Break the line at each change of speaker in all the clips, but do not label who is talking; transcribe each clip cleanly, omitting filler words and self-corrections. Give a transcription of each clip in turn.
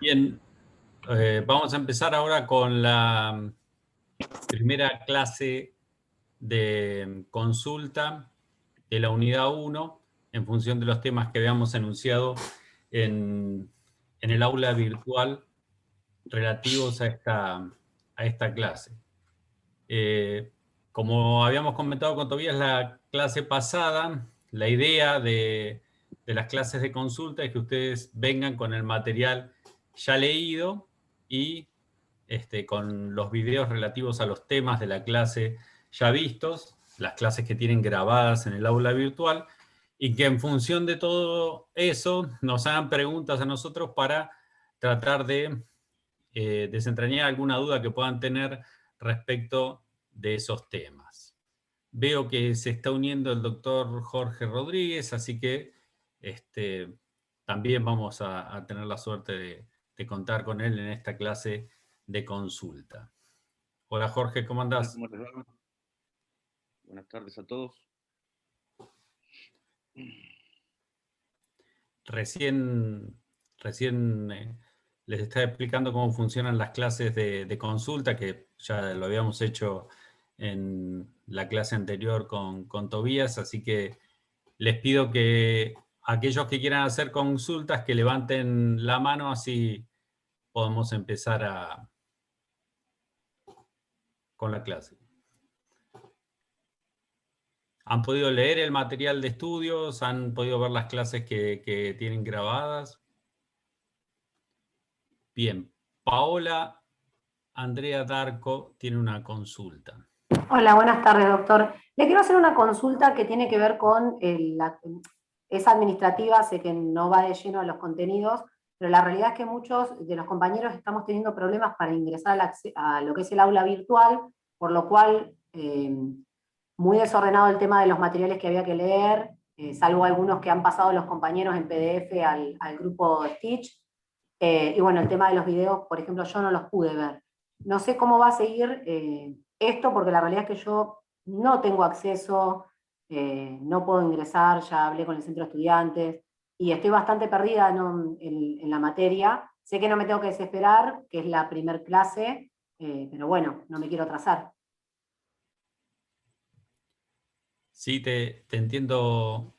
Bien, vamos a empezar ahora con la primera clase de consulta de la unidad 1 en función de los temas que habíamos enunciado en el aula virtual relativos a esta clase. Como habíamos comentado con Tobías la clase pasada, la idea de las clases de consulta es que ustedes vengan con el material ya leído y con los videos relativos a los temas de la clase ya vistos, las clases que tienen grabadas en el aula virtual, y que en función de todo eso nos hagan preguntas a nosotros para tratar de desentrañar alguna duda que puedan tener respecto de esos temas. Veo que se está uniendo el doctor Jorge Rodríguez, así que también vamos a tener la suerte de contar con él en esta clase de consulta. Hola Jorge, ¿cómo
Hola,
andás?
¿cómo les va? Buenas tardes a todos.
Recién les estaba explicando cómo funcionan las clases de consulta, que ya lo habíamos hecho en la clase anterior con Tobías, así que les pido que aquellos que quieran hacer consultas que levanten la mano, así podemos empezar con la clase. ¿Han podido leer el material de estudios? ¿Han podido ver las clases que tienen grabadas? Bien, Paola Andrea Darco tiene una consulta.
Hola, buenas tardes, doctor. Le quiero hacer una consulta que tiene que ver con es administrativa, sé que no va de lleno a los contenidos, pero la realidad es que muchos de los compañeros estamos teniendo problemas para ingresar a lo que es el aula virtual, por lo cual muy desordenado el tema de los materiales que había que leer, salvo algunos que han pasado los compañeros en PDF al grupo Stitch. Y bueno, el tema de los videos, por ejemplo, yo no los pude ver. No sé cómo va a seguir esto, porque la realidad es que yo no tengo acceso, no puedo ingresar, ya hablé con el centro de estudiantes, y estoy bastante perdida, ¿no?, en la materia. Sé que no me tengo que desesperar, que es la primer clase, pero bueno, no me quiero atrasar.
Sí, te entiendo.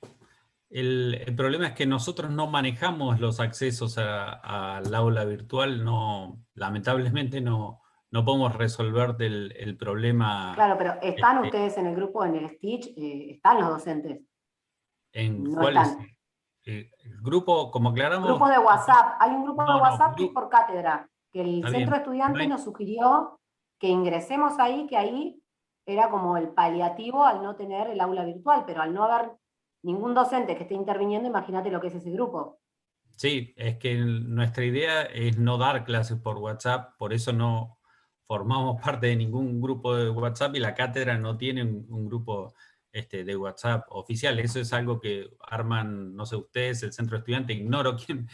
El problema es que nosotros no manejamos los accesos al aula virtual, no, lamentablemente no podemos resolver el problema.
Claro, pero ¿están ustedes en el grupo, en el Stitch? ¿Están los docentes?
¿En
No
cuál es?
están.
El grupo, como aclaramos.
Grupos de WhatsApp. Hay un grupo de
No,
WhatsApp que es por cátedra, que el
está
centro
bien.
de estudiantes nos sugirió que ingresemos ahí, que ahí era como el paliativo al no tener el aula virtual, pero al no haber ningún docente que esté interviniendo, imagínate lo que es ese grupo.
Sí, es que nuestra idea es no dar clases por WhatsApp, por eso no formamos parte de ningún grupo de WhatsApp y la cátedra no tiene un grupo de WhatsApp oficial. Eso es algo que arman, no sé, ustedes, el centro estudiante, ignoro quién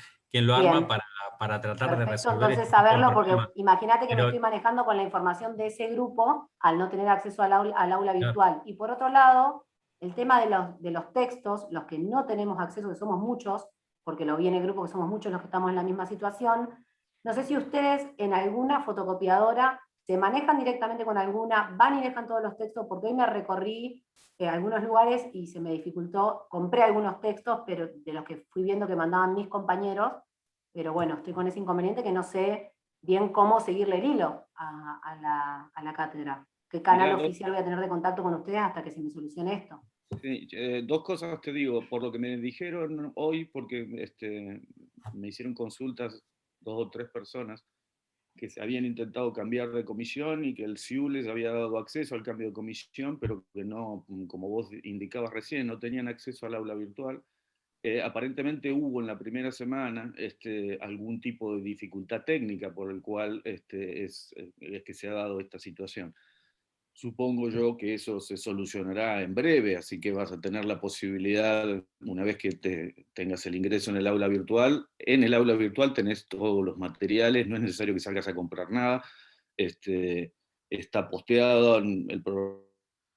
lo arma
Bien,
para tratar de
perfecto,
resolver
entonces
este tipo de
saberlo, porque
problemas.
imagínate que me
Pero,
estoy manejando con la información de ese grupo al no tener acceso al aula
claro,
virtual. Y por otro lado, el tema de los textos, los que no tenemos acceso, que somos muchos, porque lo vi en el grupo que somos muchos los que estamos en la misma situación, no sé si ustedes en alguna fotocopiadora se manejan directamente con alguna, van y dejan todos los textos, porque hoy me recorrí algunos lugares y se me dificultó, compré algunos textos, pero de los que fui viendo que mandaban mis compañeros, pero bueno, estoy con ese inconveniente que no sé bien cómo seguirle el hilo a la cátedra. ¿Qué canal
Mirá,
oficial voy a tener de contacto con ustedes hasta que se me solucione esto?
sí, dos cosas te digo, por lo que me dijeron hoy, porque me hicieron consultas 2 o 3 personas que se habían intentado cambiar de comisión y que el CIU les había dado acceso al cambio de comisión, pero que no, como vos indicabas recién, no tenían acceso al aula virtual. Aparentemente hubo en la primera semana algún tipo de dificultad técnica por el cual es que se ha dado esta situación. Supongo yo que eso se solucionará en breve, así que vas a tener la posibilidad, una vez que tengas el ingreso en el aula virtual tenés todos los materiales, no es necesario que salgas a comprar nada, está posteado en el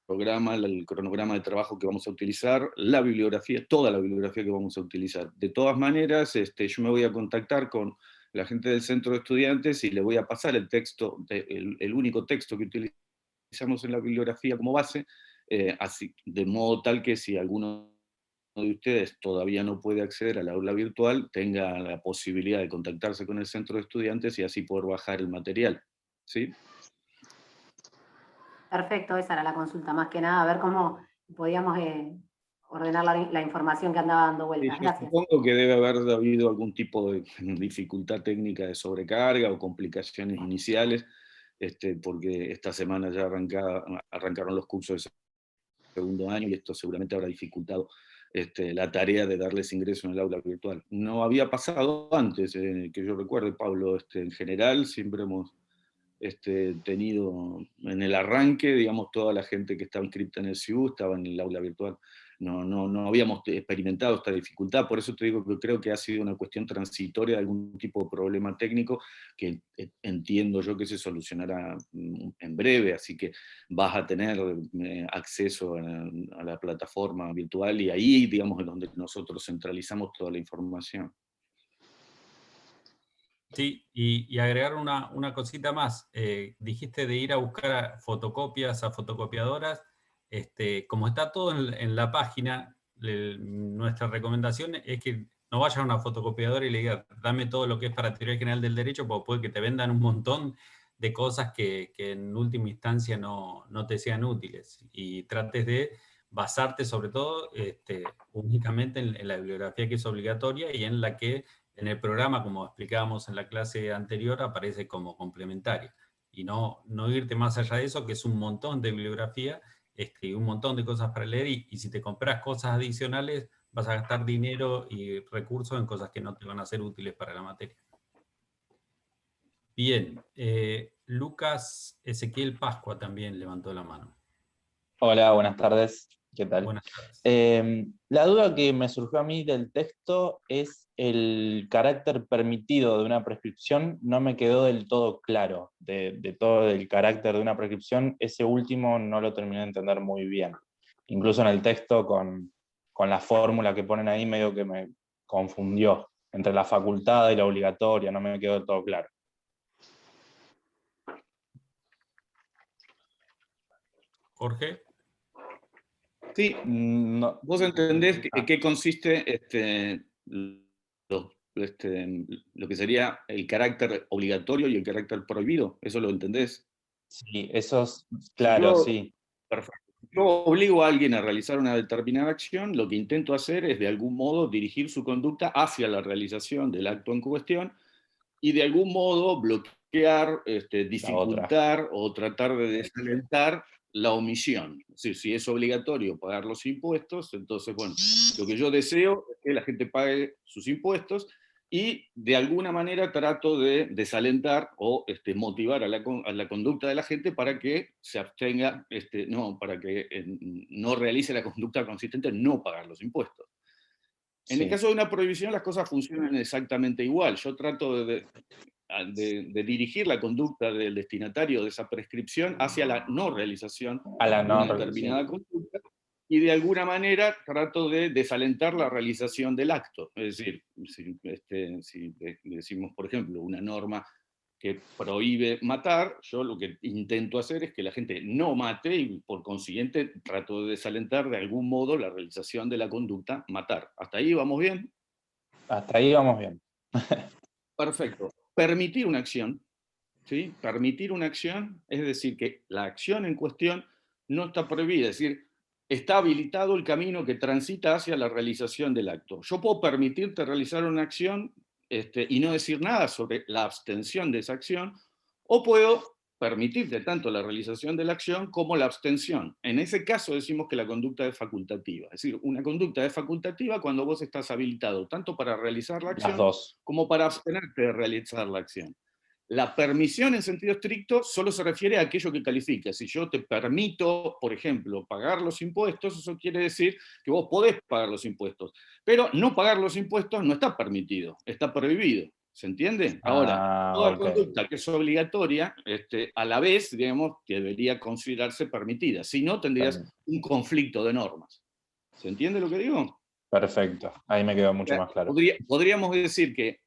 programa, el cronograma de trabajo que vamos a utilizar, la bibliografía, toda la bibliografía que vamos a utilizar. De todas maneras, yo me voy a contactar con la gente del centro de estudiantes y le voy a pasar el texto, el único texto que utilizamos en la bibliografía como base, así, de modo tal que si alguno de ustedes todavía no puede acceder al aula virtual, tenga la posibilidad de contactarse con el centro de estudiantes y así poder bajar el material. ¿Sí?
Perfecto, esa era la consulta, más que nada, a ver cómo podíamos ordenar la información que andaba dando
Sí,
vueltas.
yo
Gracias.
supongo que debe haber habido algún tipo de dificultad técnica de sobrecarga o complicaciones iniciales, porque esta semana ya arrancaron los cursos de segundo año y esto seguramente habrá dificultado la tarea de darles ingreso en el aula virtual. No había pasado antes, que yo recuerde, Pablo, en general siempre hemos tenido en el arranque, digamos, toda la gente que estaba inscrita en el CIU estaba en el aula virtual. No habíamos experimentado esta dificultad, por eso te digo que creo que ha sido una cuestión transitoria de algún tipo de problema técnico que entiendo yo que se solucionará en breve, así que vas a tener acceso a la plataforma virtual y ahí, digamos, es donde nosotros centralizamos toda la información.
Sí, y agregar una cosita más. Dijiste de ir a buscar fotocopias a fotocopiadoras. Como está todo en la página, nuestra recomendación es que no vayas a una fotocopiadora y le digas, dame todo lo que es para teoría general del derecho, porque puede que te vendan un montón de cosas que en última instancia no te sean útiles. Y trates de basarte sobre todo únicamente en la bibliografía que es obligatoria y en la que en el programa, como explicábamos en la clase anterior, aparece como complementaria. Y no irte más allá de eso, que es un montón de bibliografía, un montón de cosas para leer, y si te compras cosas adicionales, vas a gastar dinero y recursos en cosas que no te van a ser útiles para la materia. Bien, Lucas Ezequiel Pascua también levantó la mano.
Hola, buenas tardes. ¿Qué tal?
Buenas tardes.
La duda que me surgió a mí del texto es el carácter permitido de una prescripción. No me quedó del todo claro de todo el carácter de una prescripción. Ese último no lo terminé de entender muy bien. Incluso en el texto con la fórmula que ponen ahí medio que me confundió entre la facultad y la obligatoria. No me quedó del todo claro.
Jorge. Sí,
no.
Vos entendés en qué consiste lo que sería el carácter obligatorio y el carácter prohibido, ¿eso lo entendés?
Sí, eso es claro, sí.
Perfecto. Yo obligo a alguien a realizar una determinada acción, lo que intento hacer es de algún modo dirigir su conducta hacia la realización del acto en cuestión y de algún modo bloquear, dificultar o tratar de desalentar la omisión. Es decir, si es obligatorio pagar los impuestos, entonces, bueno, lo que yo deseo es que la gente pague sus impuestos y de alguna manera trato de desalentar o motivar a la conducta de la gente para que se abstenga, para que no realice la conducta consistente en no pagar los impuestos. En el caso de una prohibición las cosas funcionan exactamente igual. Yo trato de dirigir la conducta del destinatario de esa prescripción hacia la no realización de una determinada conducta y de alguna manera trato de desalentar la realización del acto. Es decir, si decimos, por ejemplo, una norma que prohíbe matar, yo lo que intento hacer es que la gente no mate y por consiguiente trato de desalentar de algún modo la realización de la conducta matar. ¿Hasta ahí vamos bien?
Hasta ahí vamos bien.
Perfecto. Permitir una acción, ¿sí? Permitir una acción es decir que la acción en cuestión no está prohibida, es decir, está habilitado el camino que transita hacia la realización del acto. Yo puedo permitirte realizar una acción y no decir nada sobre la abstención de esa acción, o puedo permitirte tanto la realización de la acción como la abstención. En ese caso decimos que la conducta es facultativa. Es decir, una conducta es facultativa cuando vos estás habilitado tanto para realizar la acción como para abstenerte de realizar la acción. La permisión en sentido estricto solo se refiere a aquello que califica. Si yo te permito, por ejemplo, pagar los impuestos, eso quiere decir que vos podés pagar los impuestos. Pero no pagar los impuestos no está permitido, está prohibido. ¿Se entiende? Ahora, toda conducta que es obligatoria, a la vez, digamos, debería considerarse permitida. Si no, tendrías un conflicto de normas. ¿Se entiende lo que digo?
Perfecto, ahí me quedó mucho más claro.
Podríamos decir que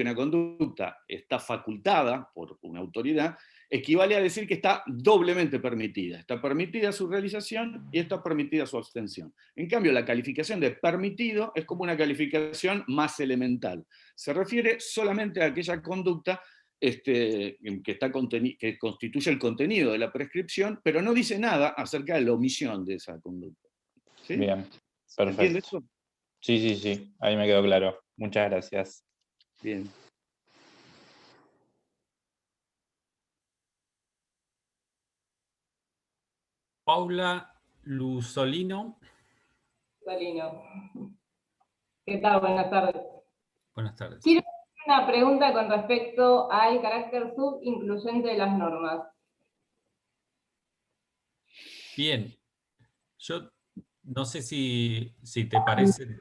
una conducta está facultada por una autoridad equivale a decir que está doblemente permitida. Está permitida su realización y está permitida su abstención. En cambio, la calificación de permitido es como una calificación más elemental. Se refiere solamente a aquella conducta que constituye el contenido de la prescripción, pero no dice nada acerca de la omisión de esa conducta. ¿Sí?
Bien, perfecto.
¿Entiendes eso?
Sí, ahí me quedó claro. Muchas gracias.
Bien.
Paula Luzolino.
¿Qué tal? Buenas tardes.
Buenas tardes.
Quiero hacer una pregunta con respecto al carácter subincluyente de las normas.
Bien. Yo no sé si te parece,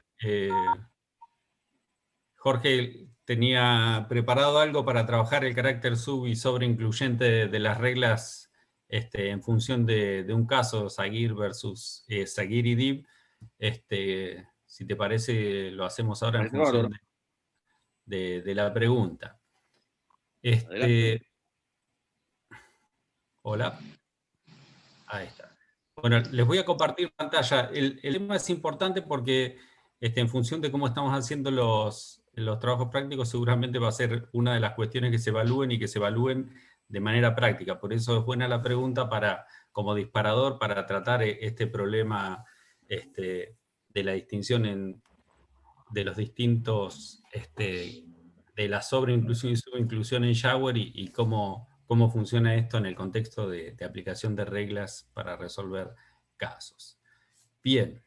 Jorge tenía preparado algo para trabajar el carácter sub y sobreincluyente de las reglas en función de un caso, Zaguir versus Zaguir y Dib. Si te parece, lo hacemos ahora en función de la pregunta. Hola. Ahí está. Bueno, les voy a compartir pantalla. El tema es importante porque en función de cómo estamos haciendo los trabajos prácticos, seguramente va a ser una de las cuestiones que se evalúen y que se evalúen de manera práctica. Por eso es buena la pregunta como disparador para tratar este problema de la distinción de los distintos, de la sobreinclusión y subinclusión en Shower y cómo funciona esto en el contexto de aplicación de reglas para resolver casos. Bien.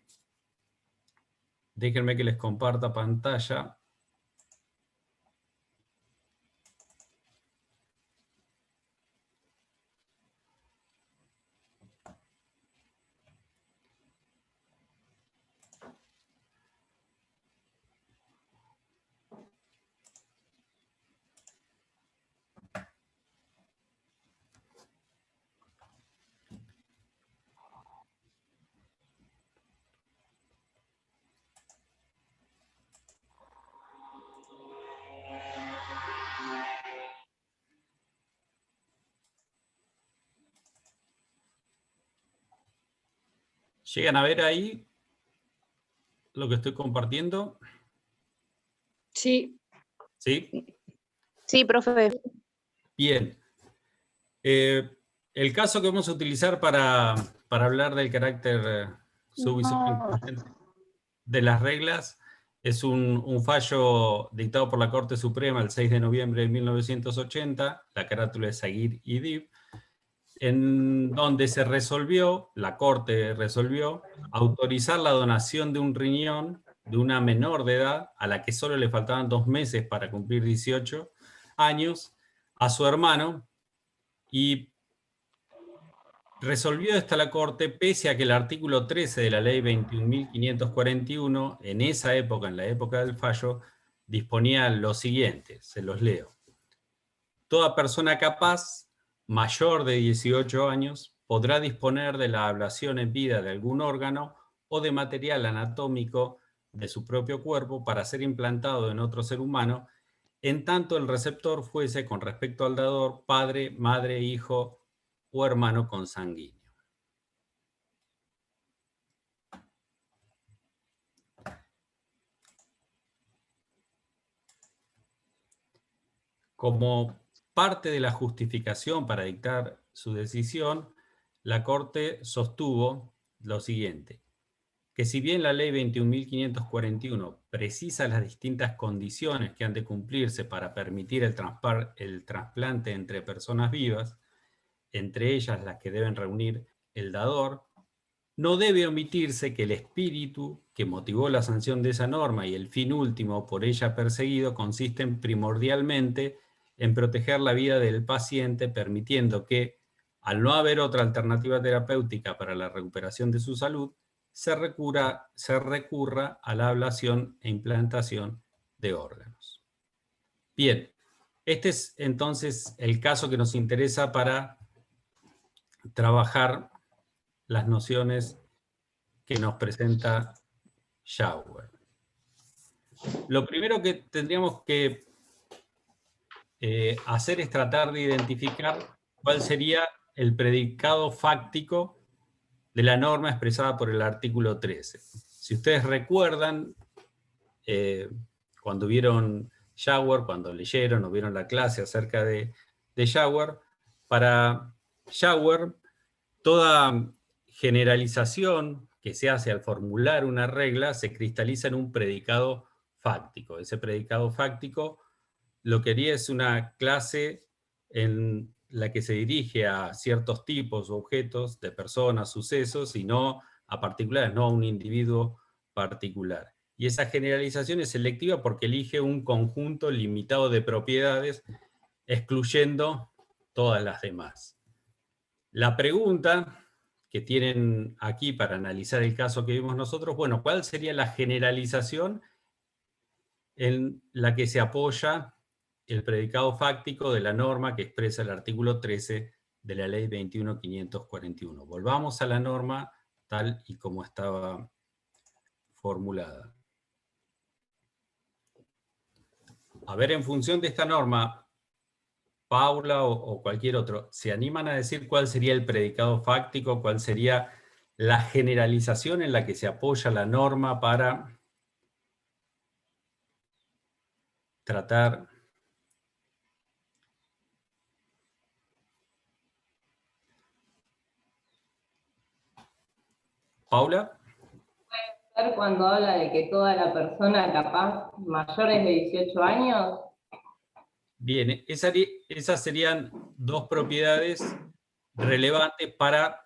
Déjenme que les comparta pantalla. ¿Llegan a ver ahí lo que estoy compartiendo?
Sí.
¿Sí?
Sí, profe.
Bien. El caso que vamos a utilizar para hablar del carácter sub y sobreincluyente de las reglas es un fallo dictado por la Corte Suprema el 6 de noviembre de 1980, la carátula de Zaguir y Dib, en donde la Corte resolvió autorizar la donación de un riñón de una menor de edad, a la que solo le faltaban 2 meses para cumplir 18 años, a su hermano, y resolvió esta la Corte pese a que el artículo 13 de la ley 21.541, en esa época, en la época del fallo, disponía lo siguiente, se los leo. Toda persona capaz, mayor de 18 años, podrá disponer de la ablación en vida de algún órgano o de material anatómico de su propio cuerpo para ser implantado en otro ser humano, en tanto el receptor fuese, con respecto al dador, padre, madre, hijo o hermano consanguíneo. Como parte de la justificación para dictar su decisión, la Corte sostuvo lo siguiente, que si bien la ley 21.541 precisa las distintas condiciones que han de cumplirse para permitir el trasplante entre personas vivas, entre ellas las que deben reunir el dador, no debe omitirse que el espíritu que motivó la sanción de esa norma y el fin último por ella perseguido consisten primordialmente en proteger la vida del paciente, permitiendo que, al no haber otra alternativa terapéutica para la recuperación de su salud, se recurra a la ablación e implantación de órganos. Bien, este es entonces el caso que nos interesa para trabajar las nociones que nos presenta Shower. Lo primero que tendríamos que hacer es tratar de identificar cuál sería el predicado fáctico de la norma expresada por el artículo 13. Si ustedes recuerdan, cuando vieron Shower, cuando leyeron o vieron la clase acerca de Shower, para Shower, toda generalización que se hace al formular una regla se cristaliza en un predicado fáctico. Ese predicado fáctico lo que haría es una clase en la que se dirige a ciertos tipos o objetos de personas, sucesos, y no a particulares, no a un individuo particular. Y esa generalización es selectiva porque elige un conjunto limitado de propiedades, excluyendo todas las demás. La pregunta que tienen aquí para analizar el caso que vimos nosotros, bueno, ¿cuál sería la generalización en la que se apoya el predicado fáctico de la norma que expresa el artículo 13 de la ley 21.541? Volvamos a la norma tal y como estaba formulada. A ver, en función de esta norma, Paula o cualquier otro, ¿se animan a decir cuál sería el predicado fáctico, cuál sería la generalización en la que se apoya la norma para tratar? ¿Paula?
Cuando habla de que toda la persona capaz mayores de 18 años.
Bien, esas serían dos propiedades relevantes para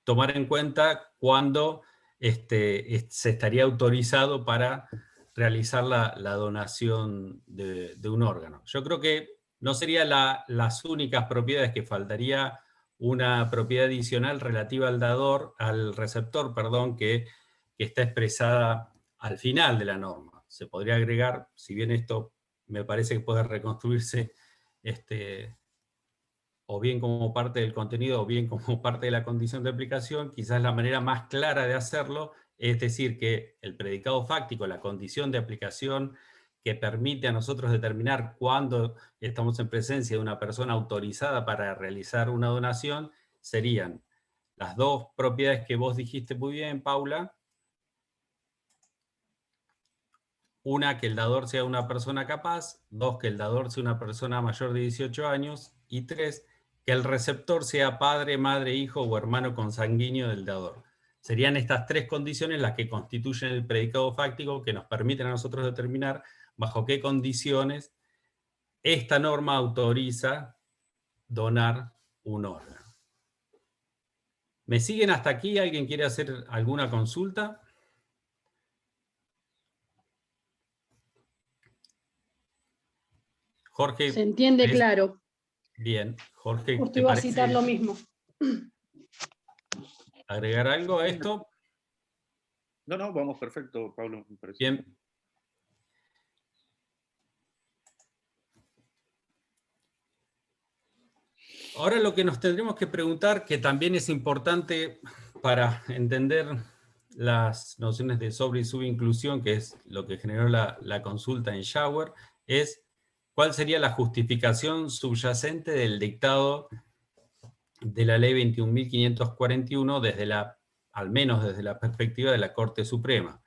tomar en cuenta cuando se estaría autorizado para realizar la donación de un órgano. Yo creo que no serían las únicas propiedades, que faltaría una propiedad adicional relativa al dador, al receptor, perdón, que está expresada al final de la norma. Se podría agregar, si bien esto me parece que puede reconstruirse o bien como parte del contenido o bien como parte de la condición de aplicación, quizás la manera más clara de hacerlo es decir que el predicado fáctico, la condición de aplicación que permite a nosotros determinar cuándo estamos en presencia de una persona autorizada para realizar una donación, serían las dos propiedades que vos dijiste muy bien, Paula. Una, que el dador sea una persona capaz. Dos, que el dador sea una persona mayor de 18 años. Y tres, que el receptor sea padre, madre, hijo o hermano consanguíneo del dador. Serían estas tres condiciones las que constituyen el predicado fáctico que nos permiten a nosotros determinar bajo qué condiciones esta norma autoriza donar un órgano. ¿Me siguen hasta aquí? ¿Alguien quiere hacer alguna consulta? Jorge.
Se entiende claro.
Bien, Jorge,
Justo
¿te
iba a
parece
citar lo mismo.
agregar algo a esto?
No, vamos, perfecto, Pablo, me parece.
Bien. Ahora lo que nos tendremos que preguntar, que también es importante para entender las nociones de sobre y subinclusión, que es lo que generó la consulta en Shower, es cuál sería la justificación subyacente del dictado de la ley 21.541 al menos desde la perspectiva de la Corte Suprema.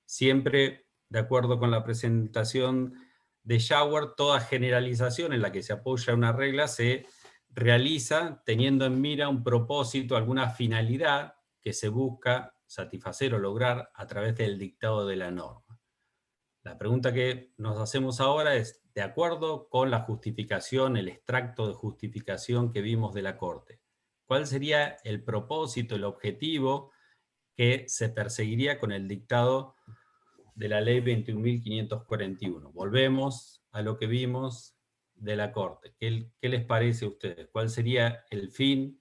Siempre, de acuerdo con la presentación de Shower, toda generalización en la que se apoya una regla se realiza teniendo en mira un propósito, alguna finalidad que se busca satisfacer o lograr a través del dictado de la norma. La pregunta que nos hacemos ahora es, de acuerdo con la justificación, el extracto de justificación que vimos de la Corte, ¿cuál sería el propósito, el objetivo que se perseguiría con el dictado de la ley 21.541? Volvemos a lo que vimos de la Corte. ¿Qué les parece a ustedes? ¿Cuál sería el fin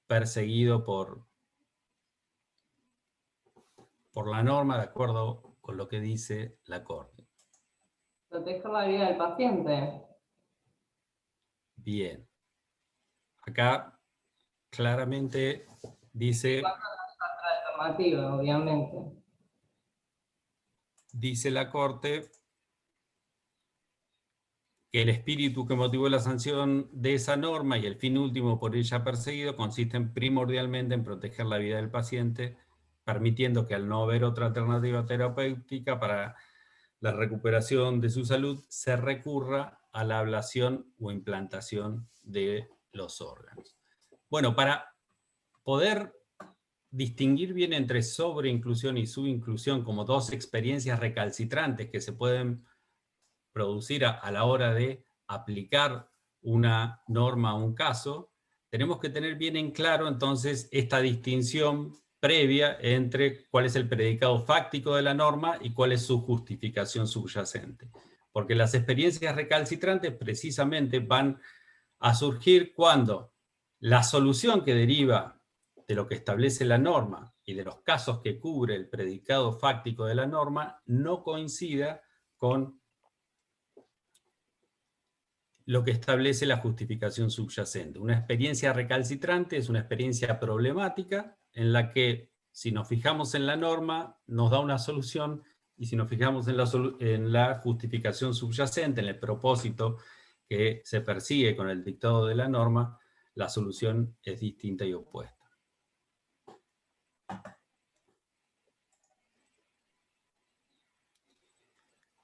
perseguido por la norma de acuerdo con lo que dice la Corte?
Proteger la vida del paciente.
Bien. Acá claramente dice...
Alternativa, obviamente.
dice la Corte que el espíritu que motivó la sanción de esa norma y el fin último por ella perseguido consisten primordialmente en proteger la vida del paciente, permitiendo que al no haber otra alternativa terapéutica para la recuperación de su salud, se recurra a la ablación o implantación de los órganos. Bueno, para poder distinguir bien entre sobreinclusión y subinclusión como dos experiencias recalcitrantes que se pueden producir a la hora de aplicar una norma a un caso, tenemos que tener bien en claro entonces esta distinción previa entre cuál es el predicado fáctico de la norma y cuál es su justificación subyacente. Porque las experiencias recalcitrantes precisamente van a surgir cuando la solución que deriva de lo que establece la norma y de los casos que cubre el predicado fáctico de la norma no coincida con lo que establece la justificación subyacente. Una experiencia recalcitrante es una experiencia problemática en la que, si nos fijamos en la norma, nos da una solución, y si nos fijamos en la justificación subyacente, en el propósito que se persigue con el dictado de la norma, la solución es distinta y opuesta.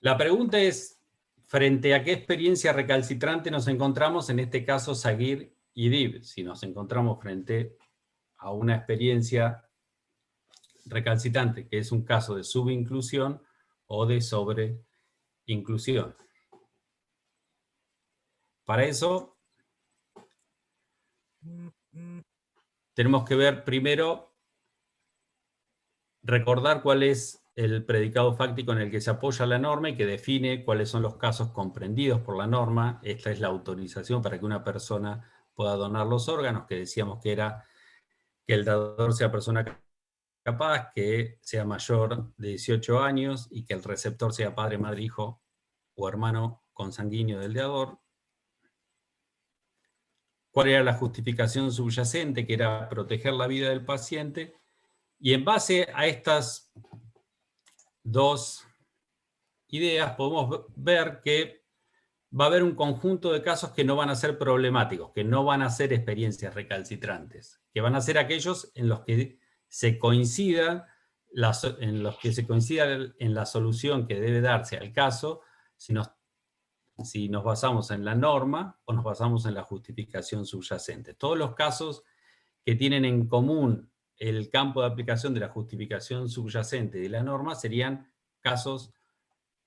La pregunta es, ¿frente a qué experiencia recalcitrante nos encontramos, en este caso Saguir y Dib? Si nos encontramos frente a una experiencia recalcitrante, que es un caso de subinclusión o de sobreinclusión. Para eso, tenemos que ver primero, recordar cuál es el predicado fáctico en el que se apoya la norma y que define cuáles son los casos comprendidos por la norma. Esta es la autorización para que una persona pueda donar los órganos, que decíamos que era que el dador sea persona capaz, que sea mayor de 18 años y que el receptor sea padre, madre, hijo o hermano consanguíneo del dador. ¿Cuál era la justificación subyacente? Que era proteger la vida del paciente. Y en base a estas dos ideas podemos ver que va a haber un conjunto de casos que no van a ser problemáticos, que no van a ser experiencias recalcitrantes, que van a ser aquellos en los que se coincida en la solución que debe darse al caso, si nos basamos en la norma o nos basamos en la justificación subyacente. Todos los casos que tienen en común el campo de aplicación de la justificación subyacente de la norma serían casos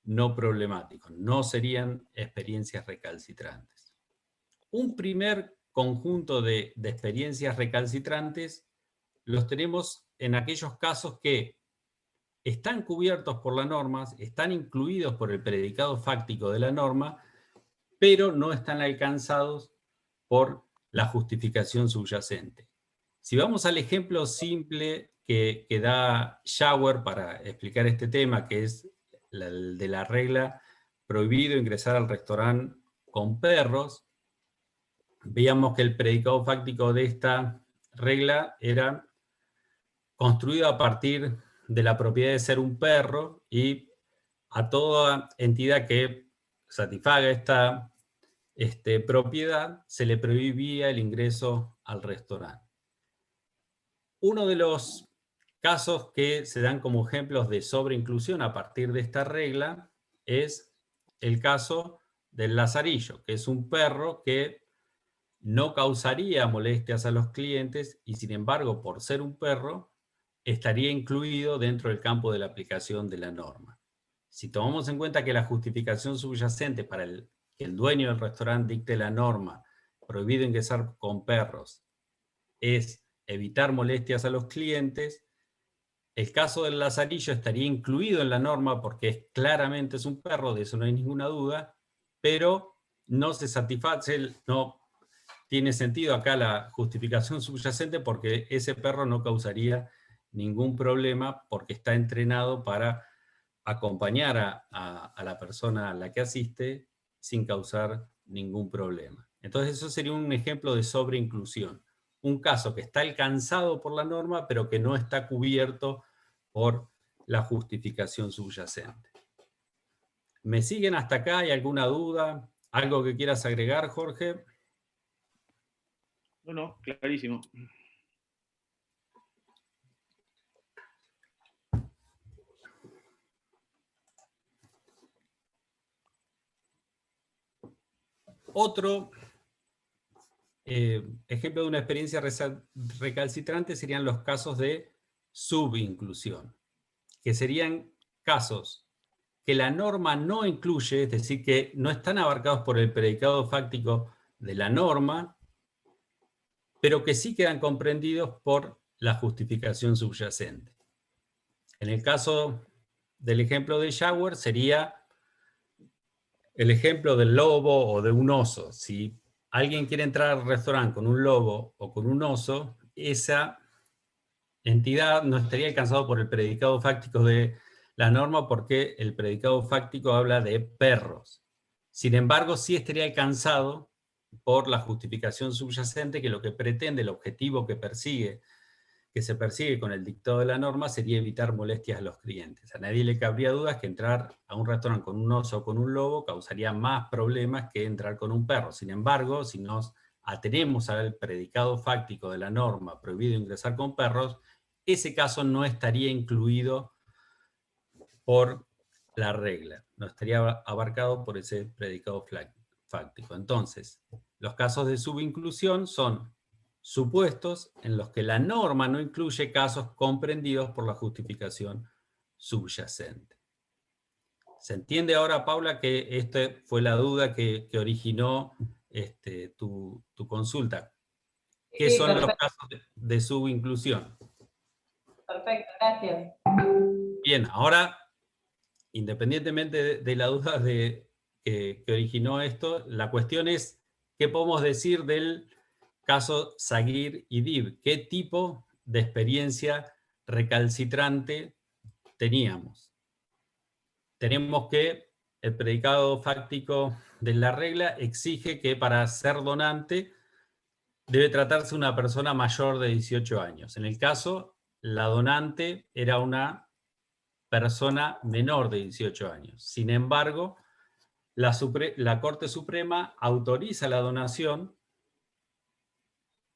no problemáticos, no serían experiencias recalcitrantes. Un primer conjunto de experiencias recalcitrantes los tenemos en aquellos casos que están cubiertos por la norma, están incluidos por el predicado fáctico de la norma, pero no están alcanzados por la justificación subyacente. Si vamos al ejemplo simple que da Schauer para explicar este tema, que es el de la regla prohibido ingresar al restaurante con perros, veíamos que el predicado fáctico de esta regla era construido a partir de la propiedad de ser un perro, y a toda entidad que satisfaga esta propiedad se le prohibía el ingreso al restaurante. Uno de los casos que se dan como ejemplos de sobreinclusión a partir de esta regla es el caso del lazarillo, que es un perro que no causaría molestias a los clientes y, sin embargo, por ser un perro, estaría incluido dentro del campo de la aplicación de la norma. Si tomamos en cuenta que la justificación subyacente para que el dueño del restaurante dicte la norma prohibido ingresar con perros es evitar molestias a los clientes, el caso del lazarillo estaría incluido en la norma porque claramente es un perro, de eso no hay ninguna duda, pero no se satisface, no tiene sentido acá la justificación subyacente porque ese perro no causaría ningún problema porque está entrenado para acompañar a la persona a la que asiste sin causar ningún problema. Entonces eso sería un ejemplo de sobreinclusión. Un caso que está alcanzado por la norma, pero que no está cubierto por la justificación subyacente. ¿Me siguen hasta acá? ¿Hay alguna duda? ¿Algo que quieras agregar, Jorge?
No, clarísimo.
Otro ejemplo de una experiencia recalcitrante serían los casos de subinclusión, que serían casos que la norma no incluye, es decir, que no están abarcados por el predicado fáctico de la norma, pero que sí quedan comprendidos por la justificación subyacente. En el caso del ejemplo de Shower sería el ejemplo del lobo o de un oso. Si alguien quiere entrar al restaurante con un lobo o con un oso, esa entidad no estaría alcanzado por el predicado fáctico de la norma, porque el predicado fáctico habla de perros. Sin embargo, sí estaría alcanzado por la justificación subyacente, que lo que pretende, el objetivo que se persigue con el dictado de la norma, sería evitar molestias a los clientes. A nadie le cabría dudas que entrar a un restaurante con un oso o con un lobo causaría más problemas que entrar con un perro. Sin embargo, si nos atenemos al predicado fáctico de la norma, prohibido ingresar con perros, ese caso no estaría incluido por la regla, no estaría abarcado por ese predicado fáctico. Entonces, los casos de subinclusión son supuestos en los que la norma no incluye casos comprendidos por la justificación subyacente. ¿Se entiende ahora, Paula, que esta fue la duda que originó tu consulta? ¿Qué
Sí,
son los
perfecto.
casos de subinclusión?
Perfecto, gracias.
Bien, ahora, independientemente de la duda que originó esto, la cuestión es, ¿qué podemos decir del caso Zaguir y Dib? ¿Qué tipo de experiencia recalcitrante teníamos? Tenemos que el predicado fáctico de la regla exige que para ser donante debe tratarse de una persona mayor de 18 años. En el caso, la donante era una persona menor de 18 años. Sin embargo, la Corte Suprema autoriza la donación,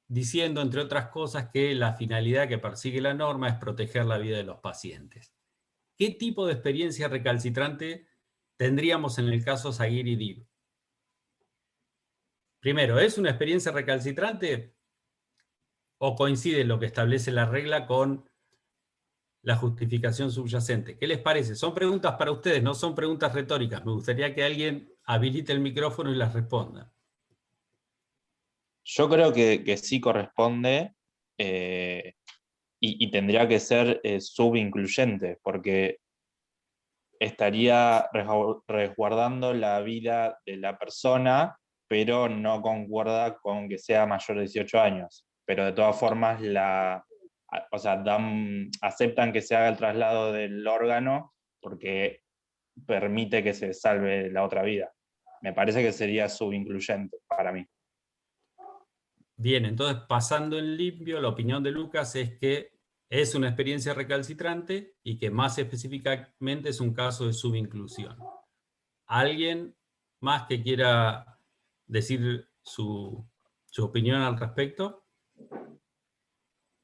diciendo, entre otras cosas, que la finalidad que persigue la norma es proteger la vida de los pacientes. ¿Qué tipo de experiencia recalcitrante tendríamos en el caso Zaguir y Dib? Primero, ¿es una experiencia recalcitrante o coincide lo que establece la regla con la justificación subyacente? ¿Qué les parece? Son preguntas para ustedes, no son preguntas retóricas. Me gustaría que alguien habilite el micrófono y las responda.
Yo creo que sí corresponde, y tendría que ser subincluyente, porque estaría resguardando la vida de la persona, pero no concuerda con que sea mayor de 18 años. Pero de todas formas, aceptan que se haga el traslado del órgano porque permite que se salve la otra vida. Me parece que sería subincluyente para mí.
Bien, entonces, pasando en limpio, la opinión de Lucas es que es una experiencia recalcitrante y que más específicamente es un caso de subinclusión. ¿Alguien más que quiera decir su opinión al respecto?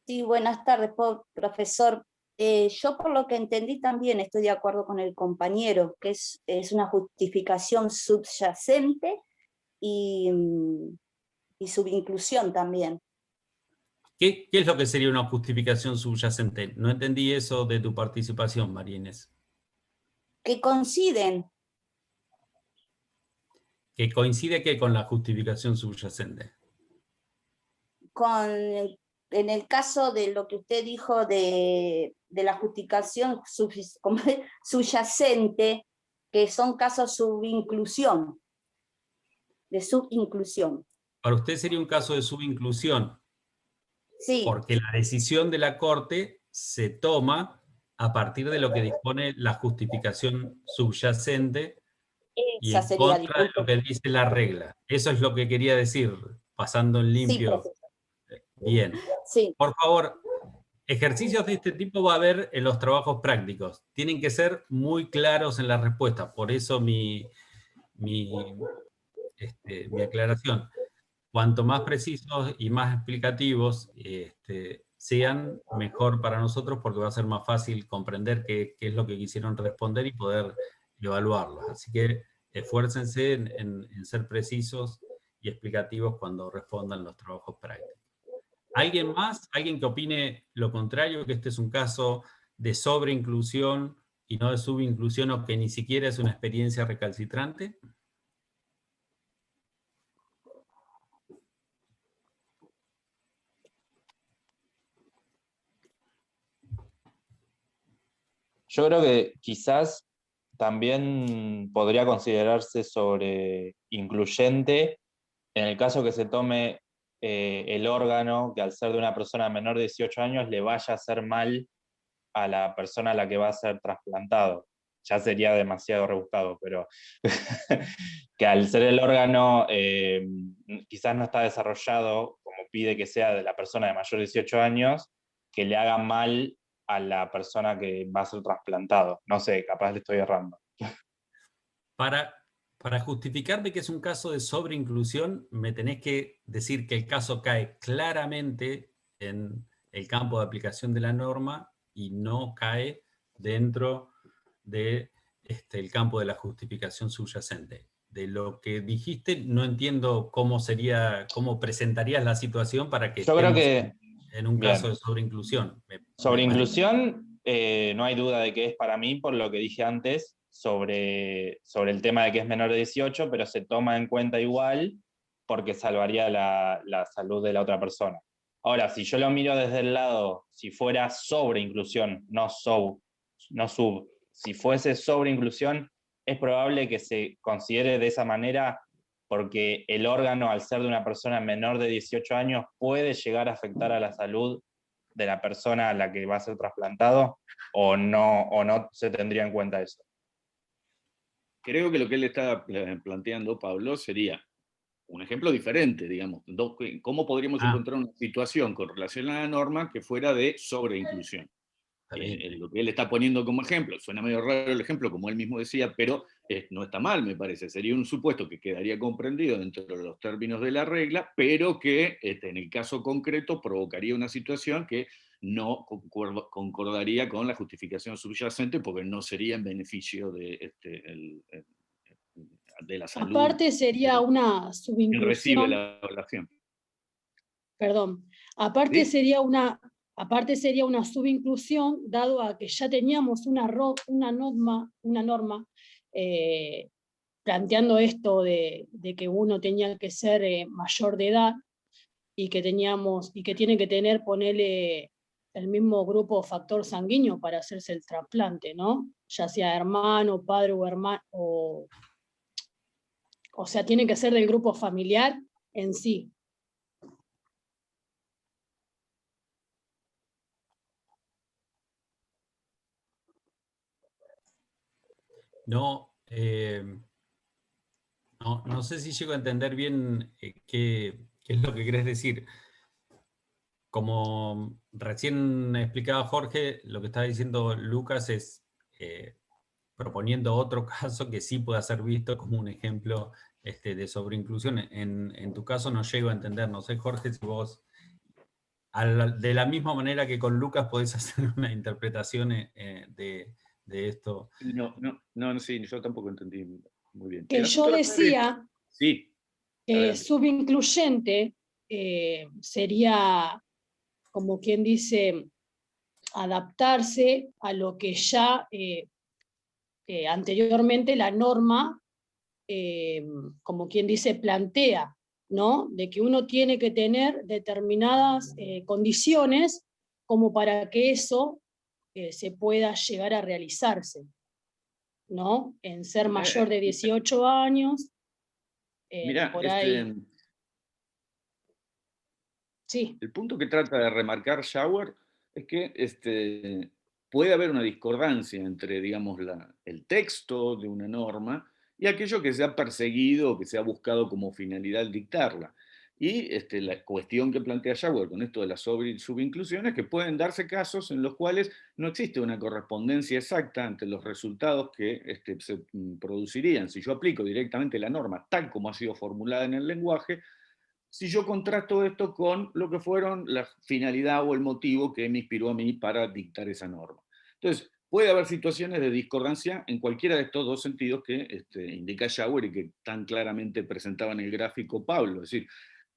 Sí, buenas tardes, profesor. Yo por lo que entendí también estoy de acuerdo con el compañero, que es una justificación subyacente y subinclusión también.
¿Qué es lo que sería una justificación subyacente? No entendí eso de tu participación, María Inés.
Que coinciden.
¿Que coincide que con la justificación subyacente?
En el caso de lo que usted dijo de la justificación subyacente, que son casos subinclusión, de subinclusión.
Para usted sería un caso de subinclusión.
Sí.
Porque la decisión de la Corte se toma a partir de lo que dispone la justificación subyacente y en contra de lo que dice la regla. Eso es lo que quería decir, pasando en limpio.
Sí,
bien.
Sí.
Por favor, Ejercicios de este tipo va a haber en los trabajos prácticos. Tienen que ser muy claros en la respuesta. Por eso mi aclaración. Cuanto más precisos y más explicativos sean, mejor para nosotros, porque va a ser más fácil comprender qué es lo que quisieron responder y poder evaluarlos. Así que esfuércense en ser precisos y explicativos cuando respondan los trabajos prácticos. ¿Alguien más? ¿Alguien que opine lo contrario, que este es un caso de sobreinclusión y no de subinclusión, o que ni siquiera es una experiencia recalcitrante?
Yo creo que quizás también podría considerarse sobre incluyente en el caso que se tome el órgano que al ser de una persona menor de 18 años le vaya a hacer mal a la persona a la que va a ser trasplantado. Ya sería demasiado rebuscado, pero que al ser el órgano quizás no está desarrollado como pide que sea de la persona de mayor de 18 años, que le haga mal a la persona que va a ser trasplantado. No sé, capaz le estoy errando.
Para justificarme que es un caso de sobreinclusión, me tenés que decir que el caso cae claramente en el campo de aplicación de la norma y no cae dentro de el campo de la justificación subyacente. De lo que dijiste, no entiendo cómo presentarías la situación para que
Yo creo
estemos
que,
en un caso
bien,
de sobreinclusión.
sobre
Me parece.
inclusión, no hay duda de que es para mí, por lo que dije antes, sobre el tema de que es menor de 18, pero se toma en cuenta igual porque salvaría la salud de la otra persona. Ahora, si yo lo miro desde el lado, si fuera sobre inclusión, no sub, si fuese sobre inclusión, es probable que se considere de esa manera porque el órgano, al ser de una persona menor de 18 años, puede llegar a afectar a la salud de la persona a la que va a ser trasplantado, o no se tendría en cuenta eso.
Creo que lo que él está planteando, Pablo, sería un ejemplo diferente, digamos. ¿Cómo podríamos encontrar una situación con relación a la norma que fuera de sobreinclusión? Lo que él está poniendo como ejemplo, suena medio raro el ejemplo, como él mismo decía, pero no está mal, me parece. Sería un supuesto que quedaría comprendido dentro de los términos de la regla, pero que en el caso concreto provocaría una situación que no concordaría con la justificación subyacente, porque no sería en beneficio de, de la salud.
Aparte sería una
Quien recibe
subinclusión,
la evaluación.
perdón, aparte
¿Sí?
sería una subinclusión, dado a que ya teníamos una norma planteando esto de que uno tenía que ser mayor de edad y que tiene que tener, ponele, el mismo grupo factor sanguíneo para hacerse el trasplante, ¿no? Ya sea hermano, padre o hermano, o sea, tiene que ser del grupo familiar en sí.
No, no sé si llego a entender bien qué es lo que querés decir. Como recién explicaba Jorge, lo que está diciendo Lucas es proponiendo otro caso que sí pueda ser visto como un ejemplo de sobreinclusión. En tu caso no llego a entender, no sé, Jorge, si vos de la misma manera que con Lucas podés hacer una interpretación de esto.
No, sí, yo tampoco entendí muy bien.
Que yo decía
sí,
que subincluyente sería, como quien dice, adaptarse a lo que ya anteriormente la norma, como quien dice, plantea, ¿no? De que uno tiene que tener determinadas condiciones como para que eso se pueda llegar a realizarse, ¿no? En ser mayor de 18 años,
mirá,
por ahí. Sí.
El punto que trata de remarcar Schauer es que puede haber una discordancia entre, digamos, el texto de una norma y aquello que se ha perseguido o que se ha buscado como finalidad dictarla. Y la cuestión que plantea Schauer con esto de las subinclusiones, que pueden darse casos en los cuales no existe una correspondencia exacta entre los resultados que se producirían si yo aplico directamente la norma tal como ha sido formulada en el lenguaje, si yo contrasto esto con lo que fueron la finalidad o el motivo que me inspiró a mí para dictar esa norma. Entonces, puede haber situaciones de discordancia en cualquiera de estos dos sentidos que indica Schauer y que tan claramente presentaba en el gráfico Pablo. Es decir,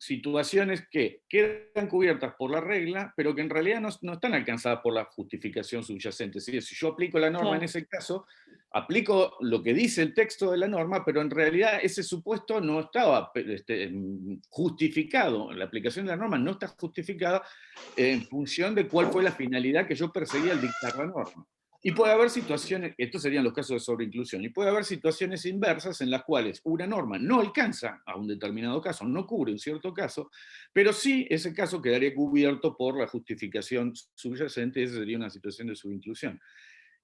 situaciones que quedan cubiertas por la regla, pero que en realidad no están alcanzadas por la justificación subyacente. Es decir, si yo aplico la norma en ese caso, aplico lo que dice el texto de la norma, pero en realidad ese supuesto no estaba justificado. La aplicación de la norma no está justificada en función de cuál fue la finalidad que yo perseguía al dictar la norma. Y puede haber situaciones, estos serían los casos de sobreinclusión, y puede haber situaciones inversas en las cuales una norma no alcanza a un determinado caso, no cubre un cierto caso, pero sí ese caso quedaría cubierto por la justificación subyacente, y esa sería una situación de subinclusión.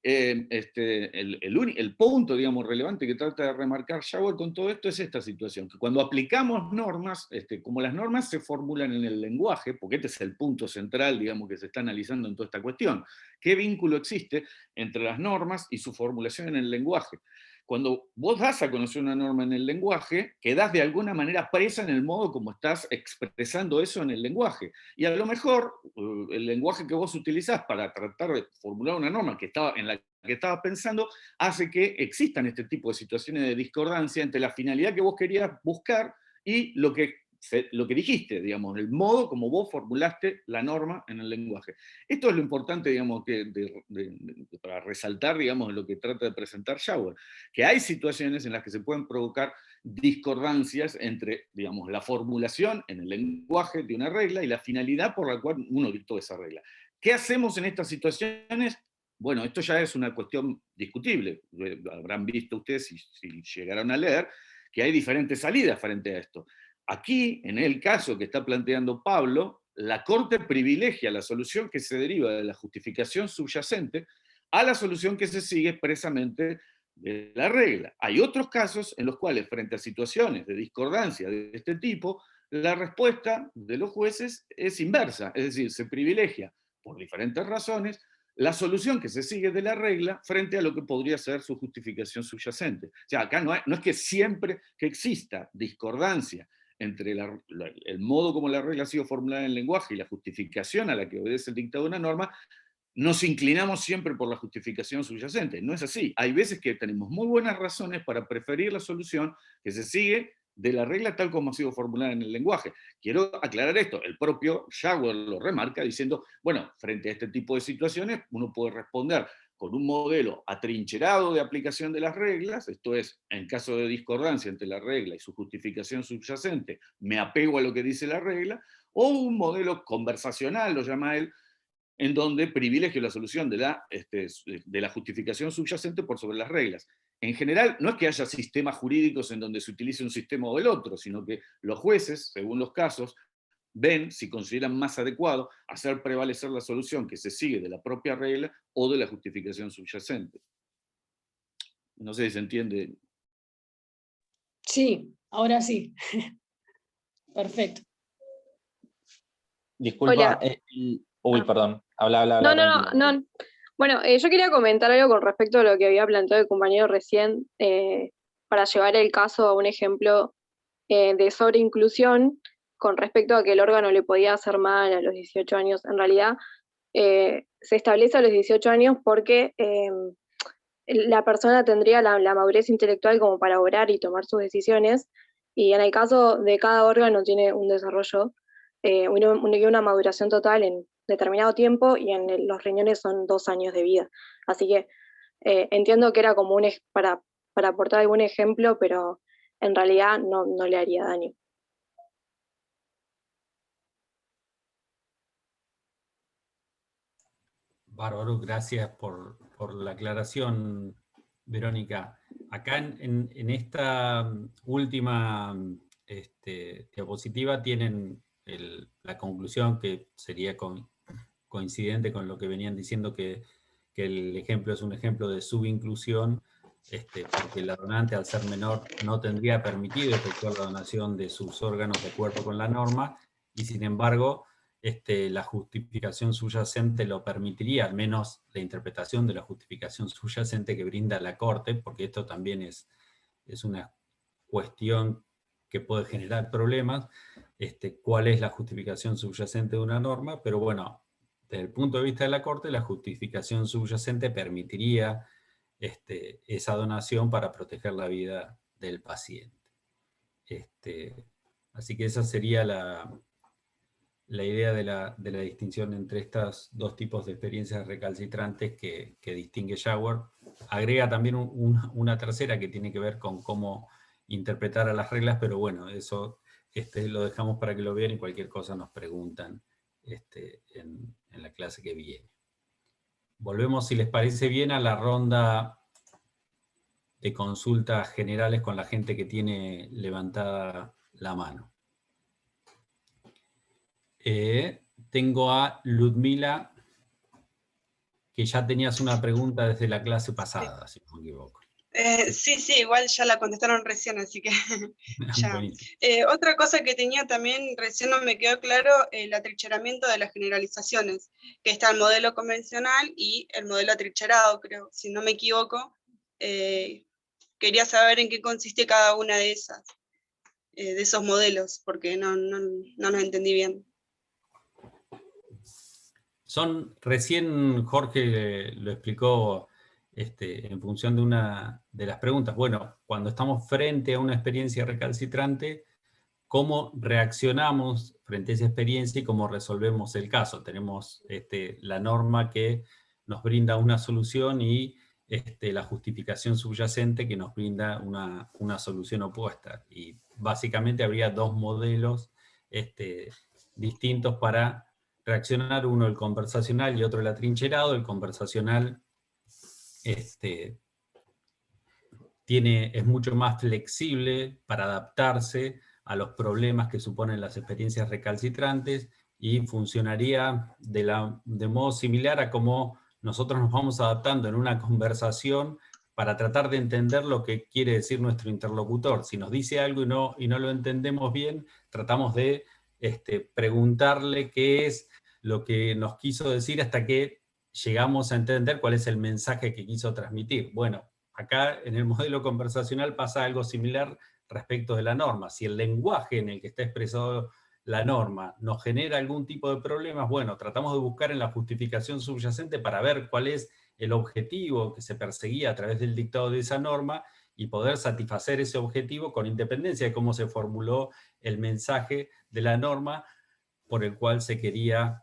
El punto, digamos, relevante que trata de remarcar Schauer con todo esto es esta situación, que cuando aplicamos normas, como las normas se formulan en el lenguaje, porque este es el punto central, digamos, que se está analizando en toda esta cuestión, ¿qué vínculo existe entre las normas y su formulación en el lenguaje? Cuando vos das a conocer una norma en el lenguaje, quedás de alguna manera presa en el modo como estás expresando eso en el lenguaje. Y a lo mejor el lenguaje que vos utilizás para tratar de formular una norma en la que estabas pensando hace que existan este tipo de situaciones de discordancia entre la finalidad que vos querías buscar y lo que dijiste, digamos, el modo como vos formulaste la norma en el lenguaje. Esto es lo importante, digamos, para resaltar, digamos, lo que trata de presentar Schauer, que hay situaciones en las que se pueden provocar discordancias entre, digamos, la formulación en el lenguaje de una regla y la finalidad por la cual uno dictó esa regla. ¿Qué hacemos en estas situaciones? Bueno, esto ya es una cuestión discutible. Habrán visto ustedes, si llegaron a leer, que hay diferentes salidas frente a esto. Aquí, en el caso que está planteando Pablo, la Corte privilegia la solución que se deriva de la justificación subyacente a la solución que se sigue expresamente de la regla. Hay otros casos en los cuales, frente a situaciones de discordancia de este tipo, la respuesta de los jueces es inversa, es decir, se privilegia, por diferentes razones, la solución que se sigue de la regla frente a lo que podría ser su justificación subyacente. O sea, acá no es que siempre que exista discordancia entre el modo como la regla ha sido formulada en el lenguaje y la justificación a la que obedece el dictado de una norma, nos inclinamos siempre por la justificación subyacente. No es así. Hay veces que tenemos muy buenas razones para preferir la solución que se sigue de la regla tal como ha sido formulada en el lenguaje. Quiero aclarar esto. El propio Schauer lo remarca diciendo, bueno, frente a este tipo de situaciones uno puede responder con un modelo atrincherado de aplicación de las reglas, esto es, en caso de discordancia entre la regla y su justificación subyacente, me apego a lo que dice la regla, o un modelo conversacional, lo llama él, en donde privilegio la solución de la justificación subyacente por sobre las reglas. En general, no es que haya sistemas jurídicos en donde se utilice un sistema o el otro, sino que los jueces, según los casos, ven si consideran más adecuado hacer prevalecer la solución que se sigue de la propia regla o de la justificación subyacente. No sé si se entiende.
Sí, ahora sí. Perfecto.
Disculpa.
Hola.
Perdón. Habla.
No. Bueno, yo quería comentar algo con respecto a lo que había planteado el compañero recién, para llevar el caso a un ejemplo de sobreinclusión con respecto a que el órgano le podía hacer mal a los 18 años. En realidad, se establece a los 18 años porque la persona tendría la madurez intelectual como para obrar y tomar sus decisiones, y en el caso de cada órgano tiene un desarrollo, una maduración total en determinado tiempo, y en los riñones son 2 años de vida. Así que entiendo que era como para aportar algún ejemplo, pero en realidad no le haría daño.
Bárbaro, gracias por la aclaración, Verónica. Acá en esta última diapositiva tienen la conclusión, que sería coincidente con lo que venían diciendo, que el ejemplo es un ejemplo de subinclusión, porque la donante, al ser menor, no tendría permitido efectuar la donación de sus órganos de acuerdo con la norma, y sin embargo, la justificación subyacente lo permitiría, al menos la interpretación de la justificación subyacente que brinda la Corte, porque esto también es una cuestión que puede generar problemas, cuál es la justificación subyacente de una norma, pero bueno, desde el punto de vista de la Corte, la justificación subyacente permitiría esa donación para proteger la vida del paciente. Así que esa sería la idea de la distinción entre estos dos tipos de experiencias recalcitrantes que distingue Jauregg. Agrega también una tercera que tiene que ver con cómo interpretar a las reglas, pero bueno, eso lo dejamos para que lo vean y cualquier cosa nos preguntan en la clase que viene. Volvemos, si les parece bien, a la ronda de consultas generales con la gente que tiene levantada la mano. Tengo a Ludmila, que ya tenías una pregunta desde la clase pasada, si no me equivoco.
Sí, igual ya la contestaron recién, así que ya. Otra cosa que tenía también, recién no me quedó claro, el atrincheramiento de las generalizaciones, que está el modelo convencional y el modelo atrincherado, creo, si no me equivoco. Quería saber en qué consiste cada una de esas, de esos modelos, porque no los entendí bien.
Recién Jorge lo explicó en función de una de las preguntas. Bueno, cuando estamos frente a una experiencia recalcitrante, ¿cómo reaccionamos frente a esa experiencia y cómo resolvemos el caso? Tenemos la norma que nos brinda una solución y la justificación subyacente que nos brinda una solución opuesta. Y básicamente habría dos modelos distintos para reaccionar, uno el conversacional y otro el atrincherado. El conversacional es mucho más flexible para adaptarse a los problemas que suponen las experiencias recalcitrantes y funcionaría de modo similar a cómo nosotros nos vamos adaptando en una conversación para tratar de entender lo que quiere decir nuestro interlocutor. Si nos dice algo y no lo entendemos bien, tratamos de preguntarle qué es lo que nos quiso decir hasta que llegamos a entender cuál es el mensaje que quiso transmitir. Bueno, acá en el modelo conversacional pasa algo similar respecto de la norma. Si el lenguaje en el que está expresado la norma nos genera algún tipo de problemas, bueno, tratamos de buscar en la justificación subyacente para ver cuál es el objetivo que se perseguía a través del dictado de esa norma y poder satisfacer ese objetivo con independencia de cómo se formuló el mensaje de la norma por el cual se quería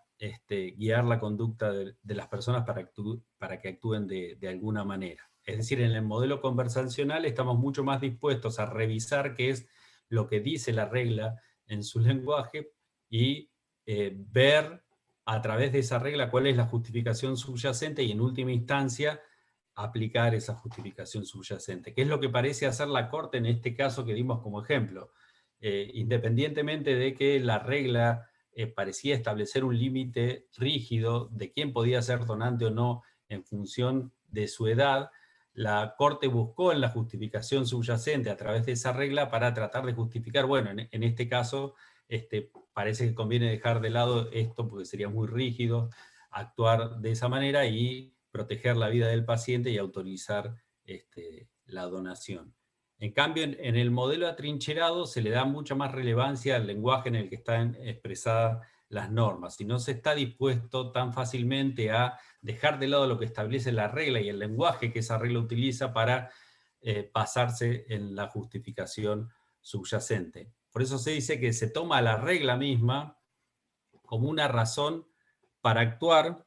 guiar la conducta de las personas para que actúen de alguna manera. Es decir, en el modelo conversacional estamos mucho más dispuestos a revisar qué es lo que dice la regla en su lenguaje y ver a través de esa regla cuál es la justificación subyacente y en última instancia aplicar esa justificación subyacente, que es lo que parece hacer la Corte en este caso que dimos como ejemplo. Independientemente de que la regla parecía establecer un límite rígido de quién podía ser donante o no en función de su edad, la Corte buscó en la justificación subyacente a través de esa regla para tratar de justificar, bueno, en este caso parece que conviene dejar de lado esto porque sería muy rígido actuar de esa manera y proteger la vida del paciente y autorizar la donación. En cambio, en el modelo atrincherado se le da mucha más relevancia al lenguaje en el que están expresadas las normas, y no se está dispuesto tan fácilmente a dejar de lado lo que establece la regla y el lenguaje que esa regla utiliza para basarse en la justificación subyacente. Por eso se dice que se toma la regla misma como una razón para actuar,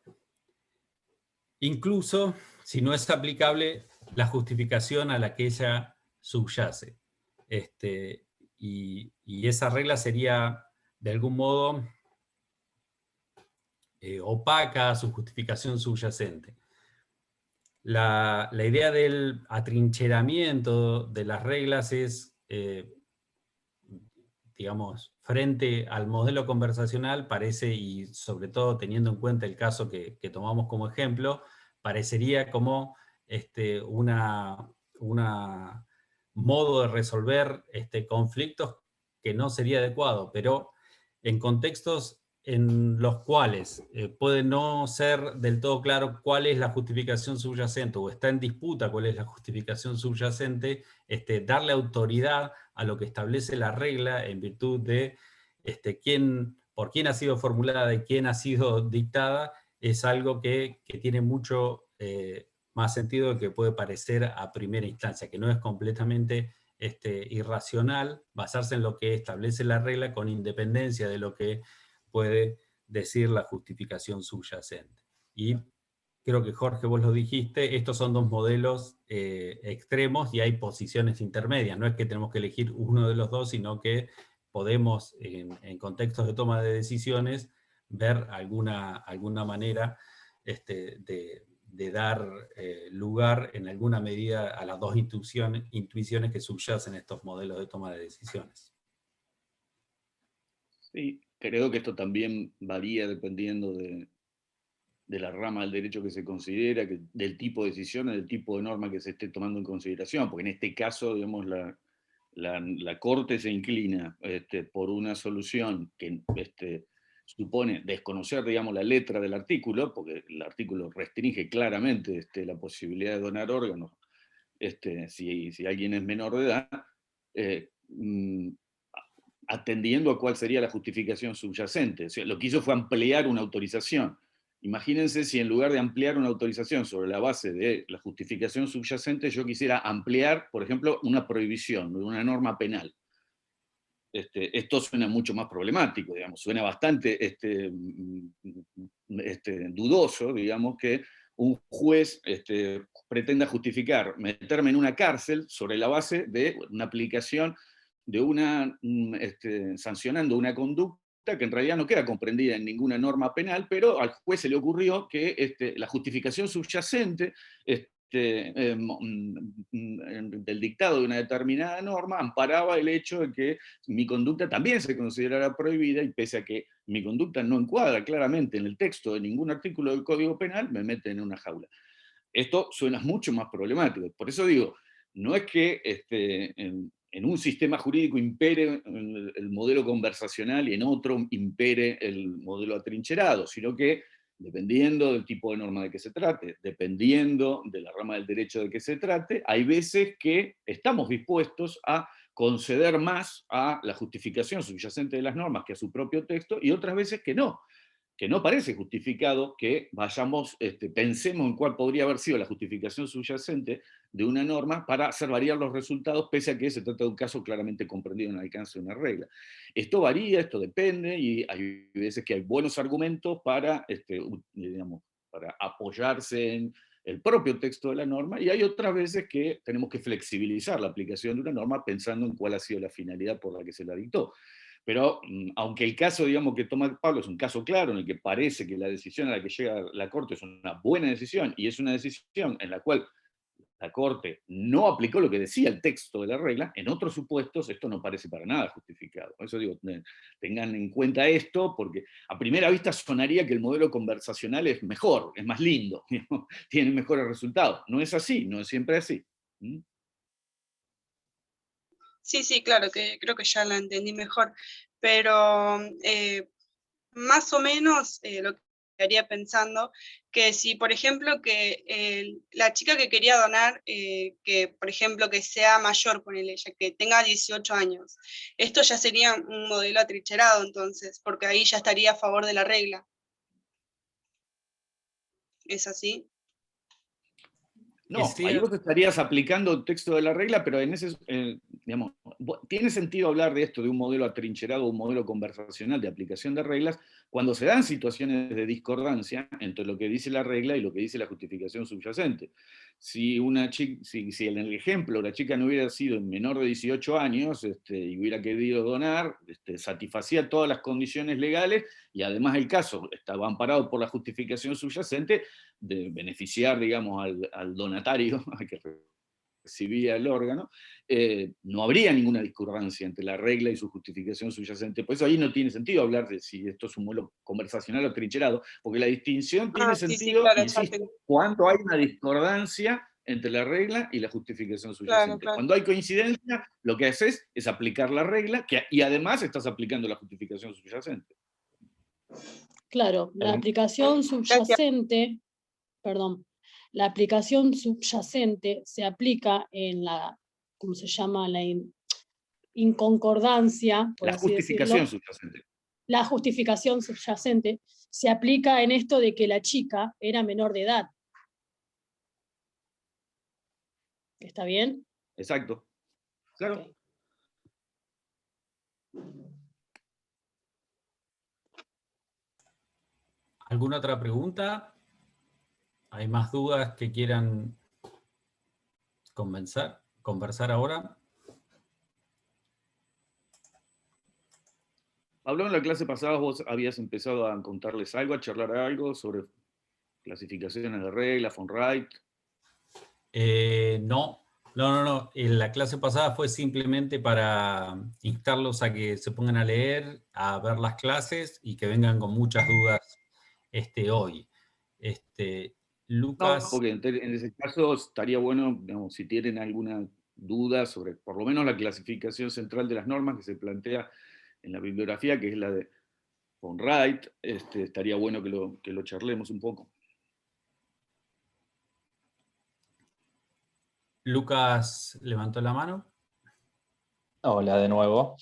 incluso si no es aplicable la justificación a la que ella subyace. Y esa regla sería, de algún modo, opaca a su justificación subyacente. La idea del atrincheramiento de las reglas es, digamos, frente al modelo conversacional, parece, y sobre todo teniendo en cuenta el caso que tomamos como ejemplo, parecería como una modo de resolver conflictos que no sería adecuado, pero en contextos en los cuales puede no ser del todo claro cuál es la justificación subyacente, o está en disputa cuál es la justificación subyacente, darle autoridad a lo que establece la regla en virtud de por quién ha sido formulada y quién ha sido dictada, es algo que tiene mucho más sentido del que puede parecer a primera instancia, que no es completamente irracional basarse en lo que establece la regla con independencia de lo que puede decir la justificación subyacente. Y creo que Jorge, vos lo dijiste, estos son dos modelos extremos y hay posiciones intermedias. No es que tenemos que elegir uno de los dos, sino que podemos, en contextos de toma de decisiones, ver alguna manera de dar lugar en alguna medida a las dos intuiciones que subyacen estos modelos de toma de decisiones.
Sí, creo que esto también varía dependiendo de la rama del derecho que se considera, del tipo de decisiones, del tipo de norma que se esté tomando en consideración, porque en este caso, digamos, la Corte se inclina por una solución que supone desconocer, digamos, la letra del artículo, porque el artículo restringe claramente la posibilidad de donar órganos si alguien es menor de edad, atendiendo a cuál sería la justificación subyacente. O sea, lo que hizo fue ampliar una autorización. Imagínense si en lugar de ampliar una autorización sobre la base de la justificación subyacente, yo quisiera ampliar, por ejemplo, una prohibición, una norma penal. Esto suena mucho más problemático, digamos, suena bastante dudoso, digamos, que un juez pretenda justificar meterme en una cárcel sobre la base de una aplicación de sancionando una conducta que en realidad no queda comprendida en ninguna norma penal, pero al juez se le ocurrió que la justificación subyacente del dictado de una determinada norma amparaba el hecho de que mi conducta también se considerara prohibida, y pese a que mi conducta no encuadra claramente en el texto de ningún artículo del Código Penal, me meten en una jaula. Esto suena mucho más problemático. Por eso digo, no es que en un sistema jurídico impere el modelo conversacional y en otro impere el modelo atrincherado, sino que dependiendo del tipo de norma de que se trate, dependiendo de la rama del derecho de que se trate, hay veces que estamos dispuestos a conceder más a la justificación subyacente de las normas que a su propio texto, y otras veces que no parece justificado que pensemos en cuál podría haber sido la justificación subyacente de una norma para hacer variar los resultados, pese a que se trata de un caso claramente comprendido en el alcance de una regla. Esto varía, esto depende, y hay veces que hay buenos argumentos para apoyarse en el propio texto de la norma, y hay otras veces que tenemos que flexibilizar la aplicación de una norma pensando en cuál ha sido la finalidad por la que se la dictó. Pero aunque el caso, digamos, que toma Pablo es un caso claro en el que parece que la decisión a la que llega la Corte es una buena decisión, y es una decisión en la cual la Corte no aplicó lo que decía el texto de la regla, en otros supuestos esto no parece para nada justificado. Por eso digo, tengan en cuenta esto, porque a primera vista sonaría que el modelo conversacional es mejor, es más lindo, tiene mejores resultados. No es así, no es siempre así.
Sí, claro, que creo que ya la entendí mejor, pero más o menos lo que estaría pensando, que si, por ejemplo, que la chica que quería donar, que, por ejemplo, que sea mayor, ponele ella, que tenga 18 años, esto ya sería un modelo atrincherado entonces, porque ahí ya estaría a favor de la regla. ¿Es así?
No, ahí vos estarías aplicando el texto de la regla, pero en ese, digamos, tiene sentido hablar de esto, de un modelo atrincherado o un modelo conversacional de aplicación de reglas, cuando se dan situaciones de discordancia entre lo que dice la regla y lo que dice la justificación subyacente. Si en el ejemplo la chica no hubiera sido menor de 18 años y hubiera querido donar, satisfacía todas las condiciones legales, y además el caso estaba amparado por la justificación subyacente de beneficiar, digamos, al donatario, al que recibía el órgano, no habría ninguna discordancia entre la regla y su justificación subyacente. Por eso ahí no tiene sentido hablar de si esto es un modelo conversacional o trincherado, porque la distinción tiene sentido,
claro,
insisto, cuando hay una discordancia entre la regla y la justificación subyacente.
claro.
Cuando hay coincidencia, lo que haces es aplicar la regla y además estás aplicando la justificación subyacente.
Claro, la aplicación subyacente, perdón, la aplicación subyacente se aplica en la, ¿cómo se llama? La inconcordancia, por
La
así
justificación
decirlo.
subyacente.
La justificación subyacente se aplica en esto de que la chica era menor de edad. ¿Está bien?
Exacto. Claro.
Okay.
¿Alguna otra pregunta? ¿Hay más dudas que quieran conversar ahora?
Pablo, en la clase pasada vos habías empezado a contarles algo, a charlar algo sobre clasificaciones de reglas, von Wright.
No. En la clase pasada fue simplemente para instarlos a que se pongan a leer, a ver las clases y que vengan con muchas dudas hoy. Lucas...
No, porque en ese caso estaría bueno, digamos, si tienen alguna duda sobre por lo menos la clasificación central de las normas que se plantea en la bibliografía, que es la de von Wright, estaría bueno que lo charlemos un poco.
Lucas levantó la mano.
Hola de nuevo.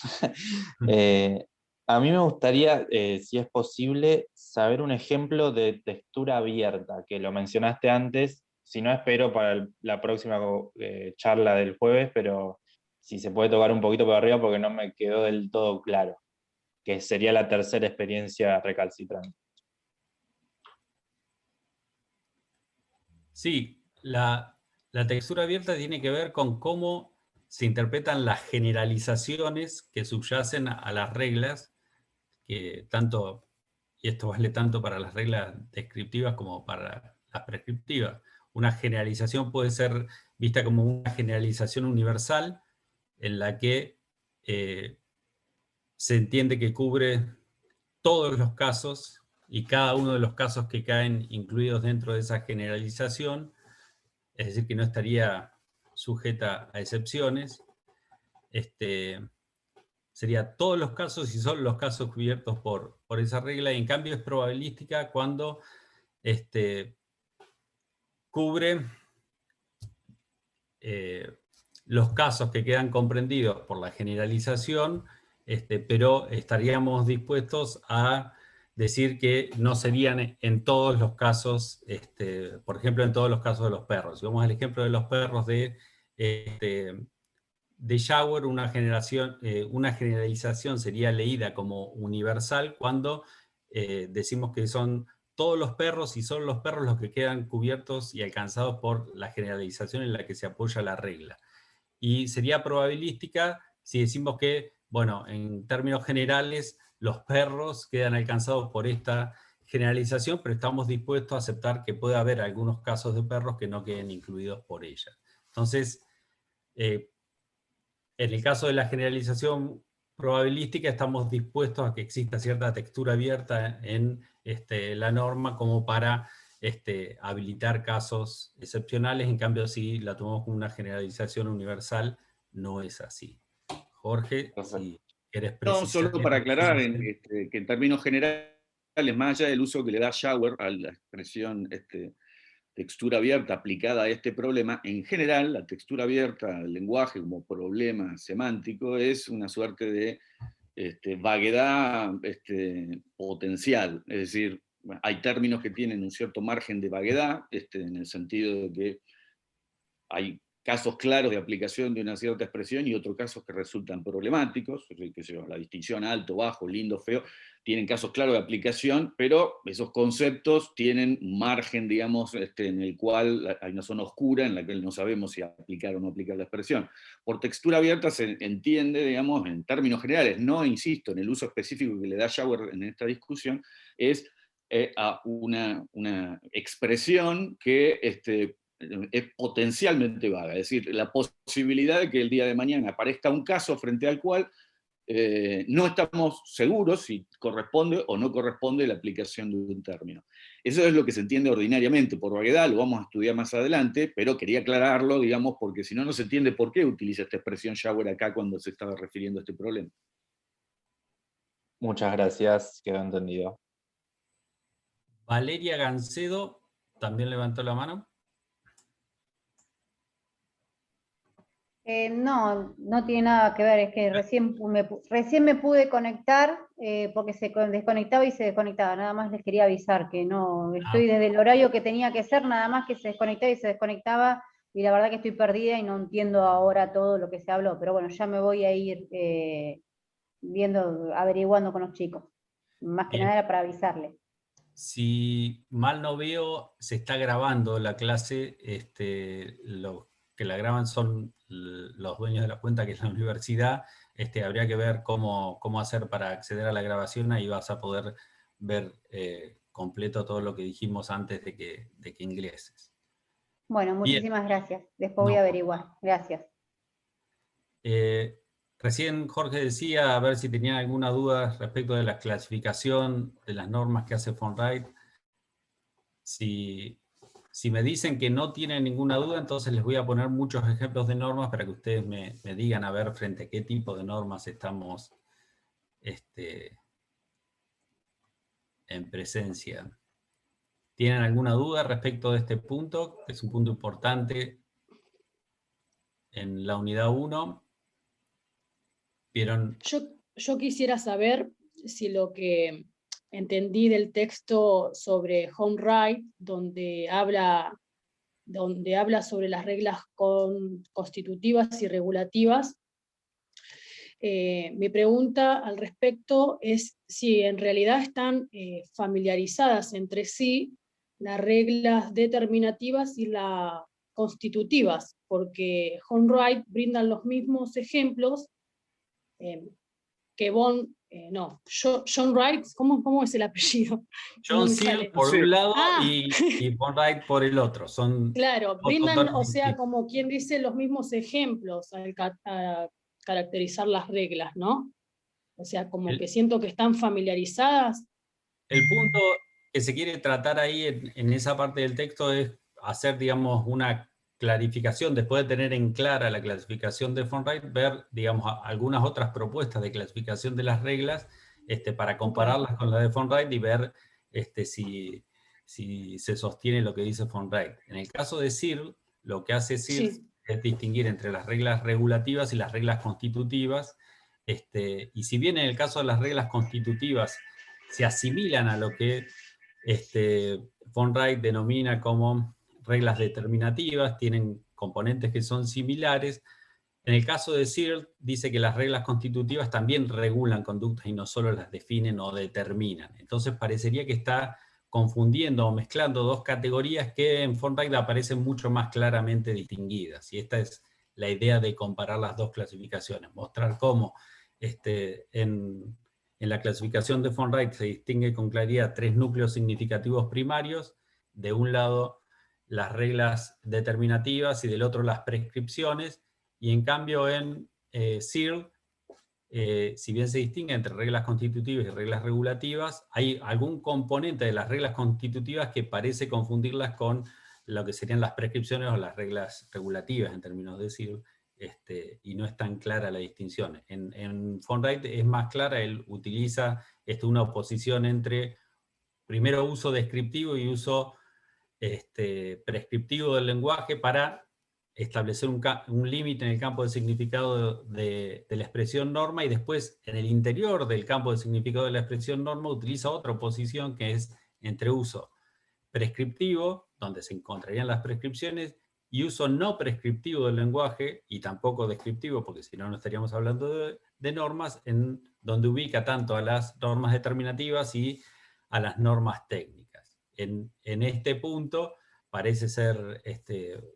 A mí me gustaría, si es posible, saber un ejemplo de textura abierta, que lo mencionaste antes. Si no, espero para la próxima charla del jueves, pero si se puede tocar un poquito por arriba porque no me quedó del todo claro, que sería la tercera experiencia recalcitrante.
Sí, la textura abierta tiene que ver con cómo se interpretan las generalizaciones que subyacen a las reglas, que tanto, y esto vale tanto para las reglas descriptivas como para las prescriptivas. Una generalización puede ser vista como una generalización universal en la que se entiende que cubre todos los casos y cada uno de los casos que caen incluidos dentro de esa generalización, es decir, que no estaría sujeta a excepciones. Sería todos los casos y solo los casos cubiertos por esa regla, y en cambio es probabilística cuando cubre los casos que quedan comprendidos por la generalización, pero estaríamos dispuestos a decir que no serían en todos los casos, por ejemplo, en todos los casos de los perros. Si vamos al ejemplo de los perros de Jauer, una generalización sería leída como universal cuando decimos que son todos los perros y son los perros los que quedan cubiertos y alcanzados por la generalización en la que se apoya la regla. Y sería probabilística si decimos que, bueno, en términos generales, los perros quedan alcanzados por esta generalización, pero estamos dispuestos a aceptar que puede haber algunos casos de perros que no queden incluidos por ella. Entonces, en el caso de la generalización probabilística, estamos dispuestos a que exista cierta textura abierta en la norma como para habilitar casos excepcionales. En cambio, si la tomamos como una generalización universal, no es así. Jorge, si quieres precisar.
No, solo para aclarar que en términos generales, más allá del uso que le da Jauer a la expresión textura abierta aplicada a este problema, en general la textura abierta del lenguaje como problema semántico es una suerte de vaguedad potencial, es decir, hay términos que tienen un cierto margen de vaguedad, en el sentido de que hay casos claros de aplicación de una cierta expresión y otros casos que resultan problemáticos, la distinción alto, bajo, lindo, feo, tienen casos claros de aplicación, pero esos conceptos tienen margen, digamos, en el cual hay una zona oscura en la que no sabemos si aplicar o no aplicar la expresión. Por textura abierta se entiende, digamos, en términos generales, no insisto en el uso específico que le da Jauer en esta discusión, es a una expresión que es potencialmente vaga, es decir, la posibilidad de que el día de mañana aparezca un caso frente al cual no estamos seguros si corresponde o no corresponde la aplicación de un término. Eso es lo que se entiende ordinariamente por vaguedad, lo vamos a estudiar más adelante, pero quería aclararlo, digamos, porque si no, no se entiende por qué utiliza esta expresión shower acá cuando se estaba refiriendo a este problema.
Muchas gracias, quedó entendido.
Valeria Gancedo también levantó la mano.
No, no tiene nada que ver, es que recién me pude conectar porque se desconectaba y se desconectaba, nada más les quería avisar que no, estoy desde el horario que tenía que ser, nada más que se desconectaba y se desconectaba, y la verdad que estoy perdida y no entiendo ahora todo lo que se habló, pero bueno, ya me voy a ir viendo, averiguando con los chicos, más que
Bien.
nada era para avisarles.
Si mal no veo, se está grabando la clase, los que la graban son los dueños de la cuenta, que es la universidad. Habría que ver cómo hacer para acceder a la grabación, ahí vas a poder ver completo todo lo que dijimos antes de que ingreses.
Bueno, muchísimas gracias, después voy a averiguar, gracias.
Recién Jorge decía, a ver si tenían alguna duda respecto de la clasificación de las normas que hace Fonright. Si me dicen que no tienen ninguna duda, entonces les voy a poner muchos ejemplos de normas para que ustedes me digan a ver frente a qué tipo de normas estamos en presencia. ¿Tienen alguna duda respecto de este punto? Que es un punto importante en la unidad 1. ¿Vieron?
Yo quisiera saber si lo que entendí del texto sobre home right, donde habla sobre las reglas constitutivas y regulativas, mi pregunta al respecto es si en realidad están familiarizadas entre sí las reglas determinativas y las constitutivas, porque home right brindan los mismos ejemplos que John Wright, ¿cómo es el apellido?
John Searle por un lado y Von Wright por el otro. Son
claro, brindan, o sea, como quien dice, los mismos ejemplos al caracterizar las reglas, ¿no? O sea, como que siento que están familiarizadas.
El punto que se quiere tratar ahí en esa parte del texto es hacer, digamos, una clarificación, después de tener en clara la clasificación de Von Wright, ver, digamos, algunas otras propuestas de clasificación de las reglas para compararlas con la de Von Wright y ver si se sostiene lo que dice Von Wright. En el caso de Searle, lo que hace Searle es distinguir entre las reglas regulativas y las reglas constitutivas, y si bien en el caso de las reglas constitutivas se asimilan a lo que Von Wright denomina como reglas determinativas, tienen componentes que son similares. En el caso de Searle, dice que las reglas constitutivas también regulan conductas y no solo las definen o determinan. Entonces parecería que está confundiendo o mezclando dos categorías que en Von Wright aparecen mucho más claramente distinguidas. Y esta es la idea de comparar las dos clasificaciones, mostrar cómo en la clasificación de Von Wright se distingue con claridad tres núcleos significativos primarios. De un lado, las reglas determinativas y del otro las prescripciones, y en cambio en Searle, si bien se distingue entre reglas constitutivas y reglas regulativas, hay algún componente de las reglas constitutivas que parece confundirlas con lo que serían las prescripciones o las reglas regulativas en términos de Searle, y no es tan clara la distinción. En Von Wright es más clara, él utiliza una oposición entre primero uso descriptivo y uso prescriptivo del lenguaje para establecer un límite en el campo de significado de la expresión norma, y después en el interior del campo de significado de la expresión norma utiliza otra oposición que es entre uso prescriptivo, donde se encontrarían las prescripciones, y uso no prescriptivo del lenguaje, y tampoco descriptivo, porque si no, no estaríamos hablando de normas, en donde ubica tanto a las normas determinativas y a las normas técnicas. En este punto parece ser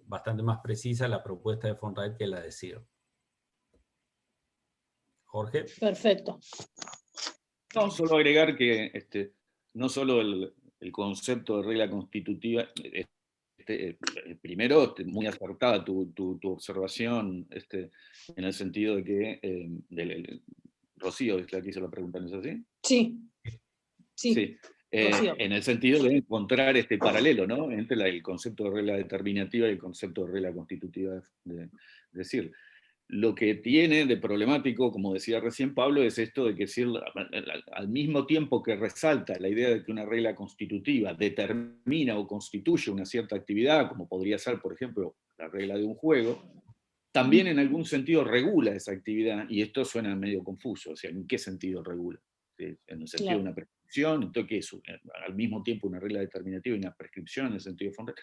bastante más precisa la propuesta de Von Wright que la de Searle. Jorge.
Perfecto.
No, solo agregar que no solo el concepto de regla constitutiva, primero, muy acertada tu observación, en el sentido de que Rocío es la que hizo la pregunta, ¿no es así?
Sí. Sí.
En el sentido de encontrar este paralelo, ¿no?, entre el concepto de regla determinativa y el concepto de regla constitutiva. Es decir, lo que tiene de problemático, como decía recién Pablo, es esto de que al mismo tiempo que resalta la idea de que una regla constitutiva determina o constituye una cierta actividad, como podría ser, por ejemplo, la regla de un juego, también en algún sentido regula esa actividad, y esto suena medio confuso. O sea, ¿en qué sentido regula? ¿En el sentido de una prescripción? Entonces, ¿qué es? Al mismo tiempo una regla determinativa y una prescripción en el sentido de Fonreit.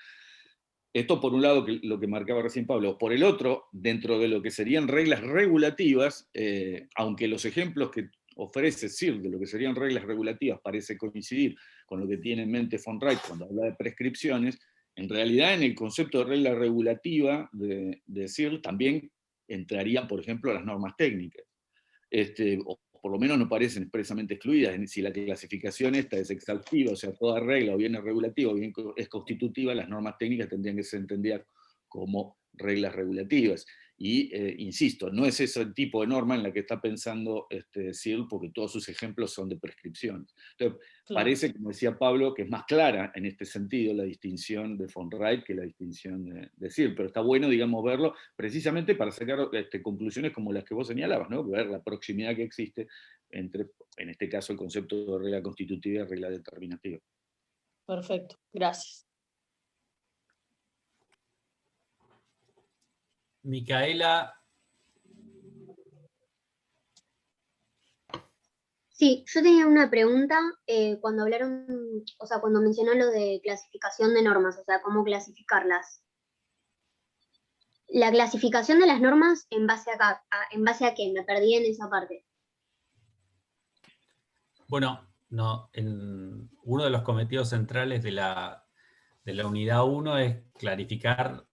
Esto por un lado, lo que marcaba recién Pablo. Por el otro, dentro de lo que serían reglas regulativas, aunque los ejemplos que ofrece Searle de lo que serían reglas regulativas parece coincidir con lo que tiene en mente Fonreit cuando habla de prescripciones, en realidad en el concepto de regla regulativa de Searle también entrarían, por ejemplo, las normas técnicas. O por lo menos no parecen expresamente excluidas. Si la clasificación esta es exhaustiva, o sea, toda regla o bien es regulativa o bien es constitutiva, las normas técnicas tendrían que ser entendidas como reglas regulativas. Y, insisto, no es ese tipo de norma en la que está pensando Searle, porque todos sus ejemplos son de prescripciones. Entonces, parece, como decía Pablo, que es más clara en este sentido la distinción de Fonreit que la distinción de Searle, pero está bueno, digamos, verlo precisamente para sacar conclusiones como las que vos señalabas, ¿no? Ver la proximidad que existe entre, en este caso, el concepto de regla constitutiva y regla determinativa.
Perfecto, gracias.
Micaela.
Sí, yo tenía una pregunta cuando hablaron, o sea, cuando mencionó lo de clasificación de normas, o sea, cómo clasificarlas. La clasificación de las normas, ¿en base a qué? Me perdí en esa parte.
Bueno, no, uno de los cometidos centrales de la unidad 1 es clarificar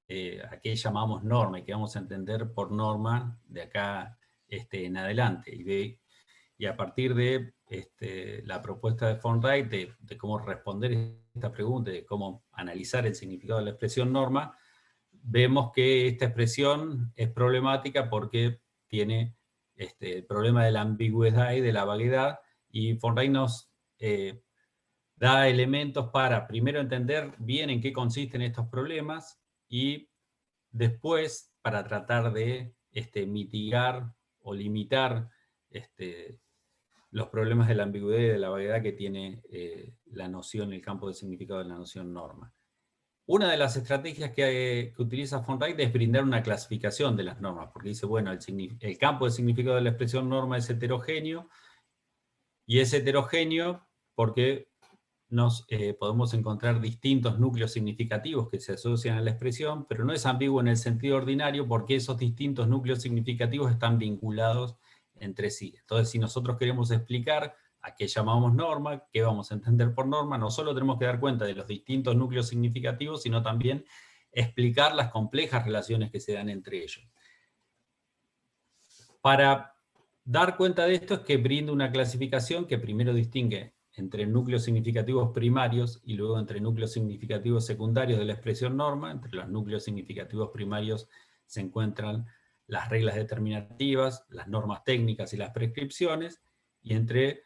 a qué llamamos norma y qué vamos a entender por norma de acá en adelante. Y a partir de la propuesta de Fonreit de cómo responder esta pregunta, de cómo analizar el significado de la expresión norma, vemos que esta expresión es problemática porque tiene el problema de la ambigüedad y de la vaguedad, y Fonreit nos da elementos para primero entender bien en qué consisten estos problemas y después para tratar de mitigar o limitar los problemas de la ambigüedad y de la vaguedad que tiene la noción, el campo de significado de la noción norma. Una de las estrategias que utiliza Fonreit es brindar una clasificación de las normas, porque dice, bueno, el campo de significado de la expresión norma es heterogéneo, y es heterogéneo porque podemos encontrar distintos núcleos significativos que se asocian a la expresión, pero no es ambiguo en el sentido ordinario porque esos distintos núcleos significativos están vinculados entre sí. Entonces, si nosotros queremos explicar a qué llamamos norma, qué vamos a entender por norma, no solo tenemos que dar cuenta de los distintos núcleos significativos, sino también explicar las complejas relaciones que se dan entre ellos. Para dar cuenta de esto es que brindo una clasificación que primero distingue entre núcleos significativos primarios y luego entre núcleos significativos secundarios de la expresión norma. Entre los núcleos significativos primarios se encuentran las reglas determinativas, las normas técnicas y las prescripciones, y entre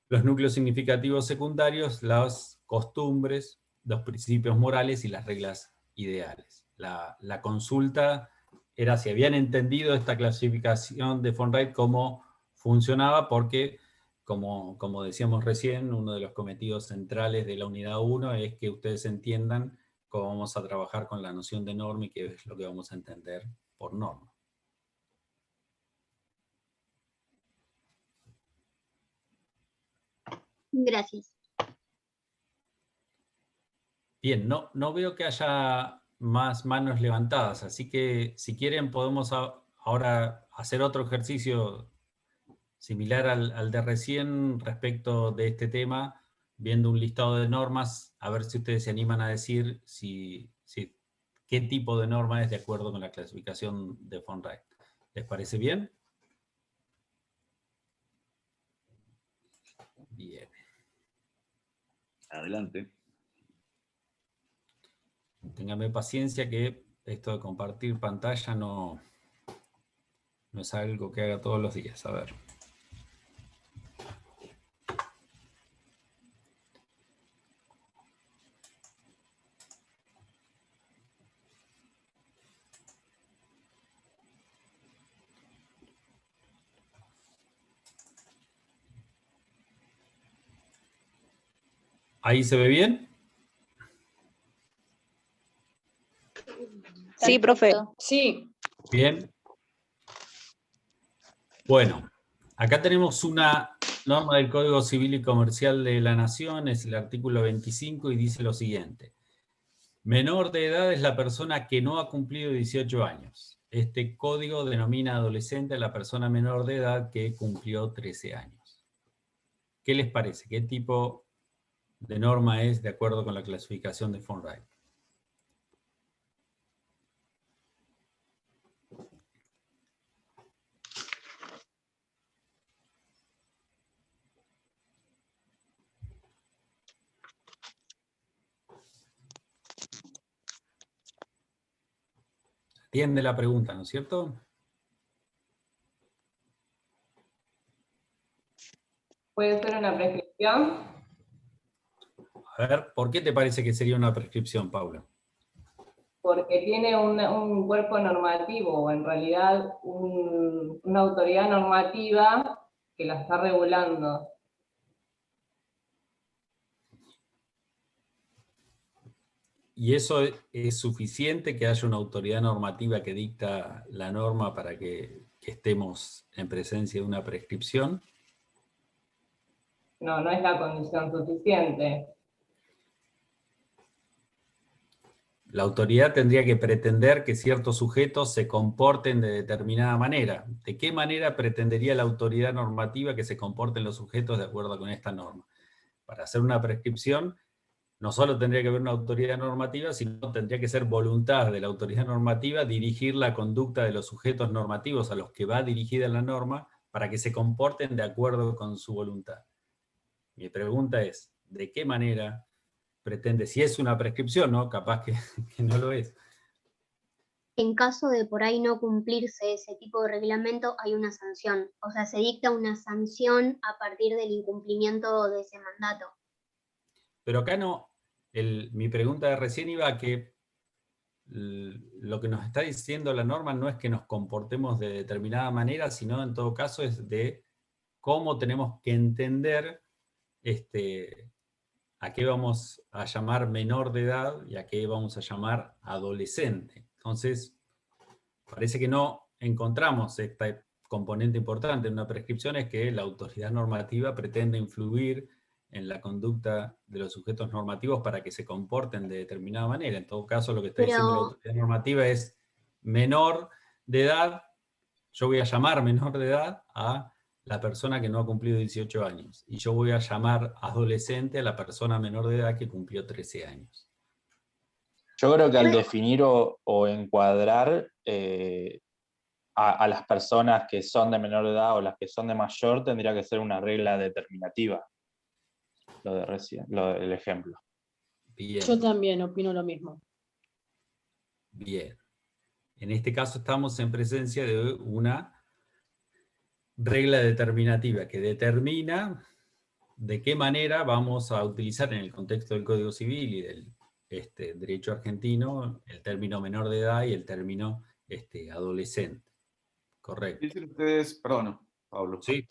los núcleos significativos secundarios, las costumbres, los principios morales y las reglas ideales. La consulta era si habían entendido esta clasificación de Fonreit cómo funcionaba, porque, como decíamos recién, uno de los cometidos centrales de la unidad 1 es que ustedes entiendan cómo vamos a trabajar con la noción de norma y qué es lo que vamos a entender por norma.
Gracias.
Bien, no veo que haya más manos levantadas, así que si quieren podemos ahora hacer otro ejercicio similar al de recién respecto de este tema, viendo un listado de normas, a ver si ustedes se animan a decir qué tipo de norma es de acuerdo con la clasificación de Fonreit. ¿Les parece bien? Bien.
Adelante.
Ténganme paciencia que esto de compartir pantalla no es algo que haga todos los días. A ver. ¿Ahí se ve bien?
Sí, profe.
Sí.
Bien. Bueno, acá tenemos una norma del Código Civil y Comercial de la Nación, es el artículo 25 y dice lo siguiente. Menor de edad es la persona que no ha cumplido 18 años. Este código denomina adolescente a la persona menor de edad que cumplió 13 años. ¿Qué les parece? ¿Qué tipo de norma es de acuerdo con la clasificación de von Wright? Entiende la pregunta, ¿no es cierto?
¿Puede ser una prescripción?
A ver, ¿por qué te parece que sería una prescripción, Paula?
Porque tiene un cuerpo normativo, o en realidad una autoridad normativa que la está regulando.
¿Y eso es suficiente que haya una autoridad normativa que dicta la norma para que estemos en presencia de una prescripción?
No, no es la condición suficiente.
La autoridad tendría que pretender que ciertos sujetos se comporten de determinada manera. ¿De qué manera pretendería la autoridad normativa que se comporten los sujetos de acuerdo con esta norma? Para hacer una prescripción, no solo tendría que haber una autoridad normativa, sino tendría que ser voluntad de la autoridad normativa dirigir la conducta de los sujetos normativos a los que va dirigida la norma para que se comporten de acuerdo con su voluntad. Mi pregunta es, ¿de qué manera pretende? Si es una prescripción, ¿no? Capaz que no lo es.
En caso de por ahí no cumplirse ese tipo de reglamento, hay una sanción. O sea, se dicta una sanción a partir del incumplimiento de ese mandato.
Pero acá no, mi pregunta de recién iba a que lo que nos está diciendo la norma no es que nos comportemos de determinada manera, sino en todo caso es de cómo tenemos que entender a qué vamos a llamar menor de edad y a qué vamos a llamar adolescente. Entonces, parece que no encontramos este componente importante en una prescripción, es que la autoridad normativa pretende influir en la conducta de los sujetos normativos para que se comporten de determinada manera. En todo caso, lo que está diciendo la autoridad normativa es menor de edad, yo voy a llamar menor de edad a la persona que no ha cumplido 18 años, y yo voy a llamar adolescente a la persona menor de edad que cumplió 13 años.
Yo creo que al definir o encuadrar a las personas que son de menor edad o las que son de mayor, tendría que ser una regla determinativa. Lo de recién, el ejemplo.
Bien.
Yo también opino lo mismo.
Bien. En este caso estamos en presencia de una regla determinativa que determina de qué manera vamos a utilizar en el contexto del Código Civil y del derecho argentino el término menor de edad y el término adolescente. Correcto.
Piensen ustedes, perdón, Pablo.
Sí.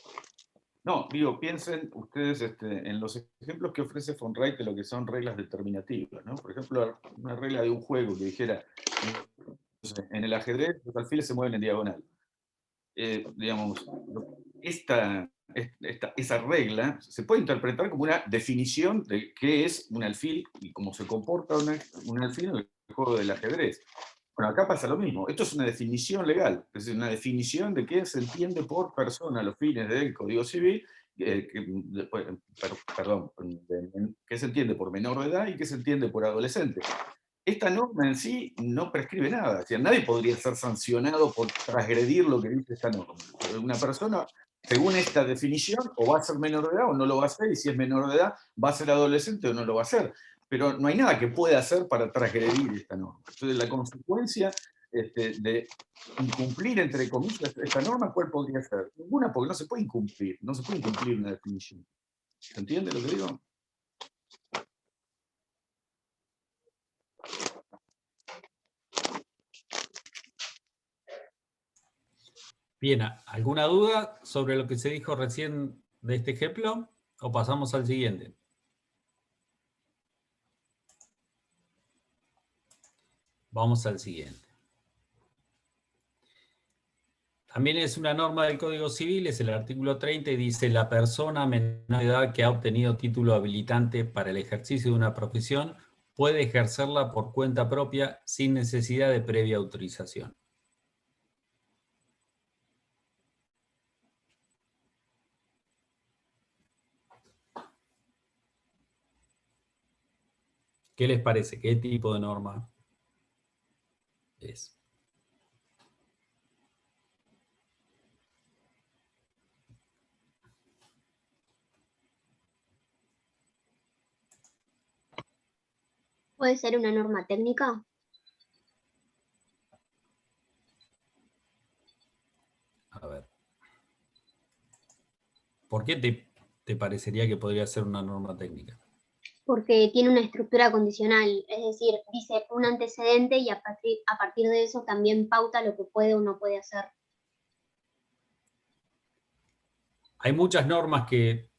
No, digo, piensen ustedes en los ejemplos que ofrece von Wright de lo que son reglas determinativas, ¿no? Por ejemplo, una regla de un juego que dijera, en el ajedrez los alfiles se mueven en diagonal. Digamos, esa regla se puede interpretar como una definición de qué es un alfil y cómo se comporta un alfil en el juego del ajedrez. Bueno, acá pasa lo mismo. Esto es una definición legal, es decir, una definición de qué se entiende por persona a los fines del Código Civil, qué se entiende por menor de edad y qué se entiende por adolescente. Esta norma en sí no prescribe nada. O sea, nadie podría ser sancionado por transgredir lo que dice esta norma. Una persona, según esta definición, o va a ser menor de edad o no lo va a ser, y si es menor de edad, va a ser adolescente o no lo va a ser. Pero no hay nada que pueda hacer para transgredir esta norma. Entonces, la consecuencia de incumplir, entre comillas, esta norma, ¿cuál podría ser? Ninguna, porque no se puede incumplir. No se puede incumplir una definición. ¿Se entiende lo que digo?
Bien, ¿alguna duda sobre lo que se dijo recién de este ejemplo? ¿O pasamos al siguiente? Vamos al siguiente. También es una norma del Código Civil, es el artículo 30 y dice: la persona menor de edad que ha obtenido título habilitante para el ejercicio de una profesión puede ejercerla por cuenta propia sin necesidad de previa autorización. ¿Qué les parece? ¿Qué tipo de norma es?
¿Puede ser una norma técnica?
A ver. ¿Por qué te parecería que podría ser una norma técnica?
Porque tiene una estructura condicional, es decir, dice un antecedente y a partir de eso también pauta lo que puede o no puede hacer.
Hay muchas normas que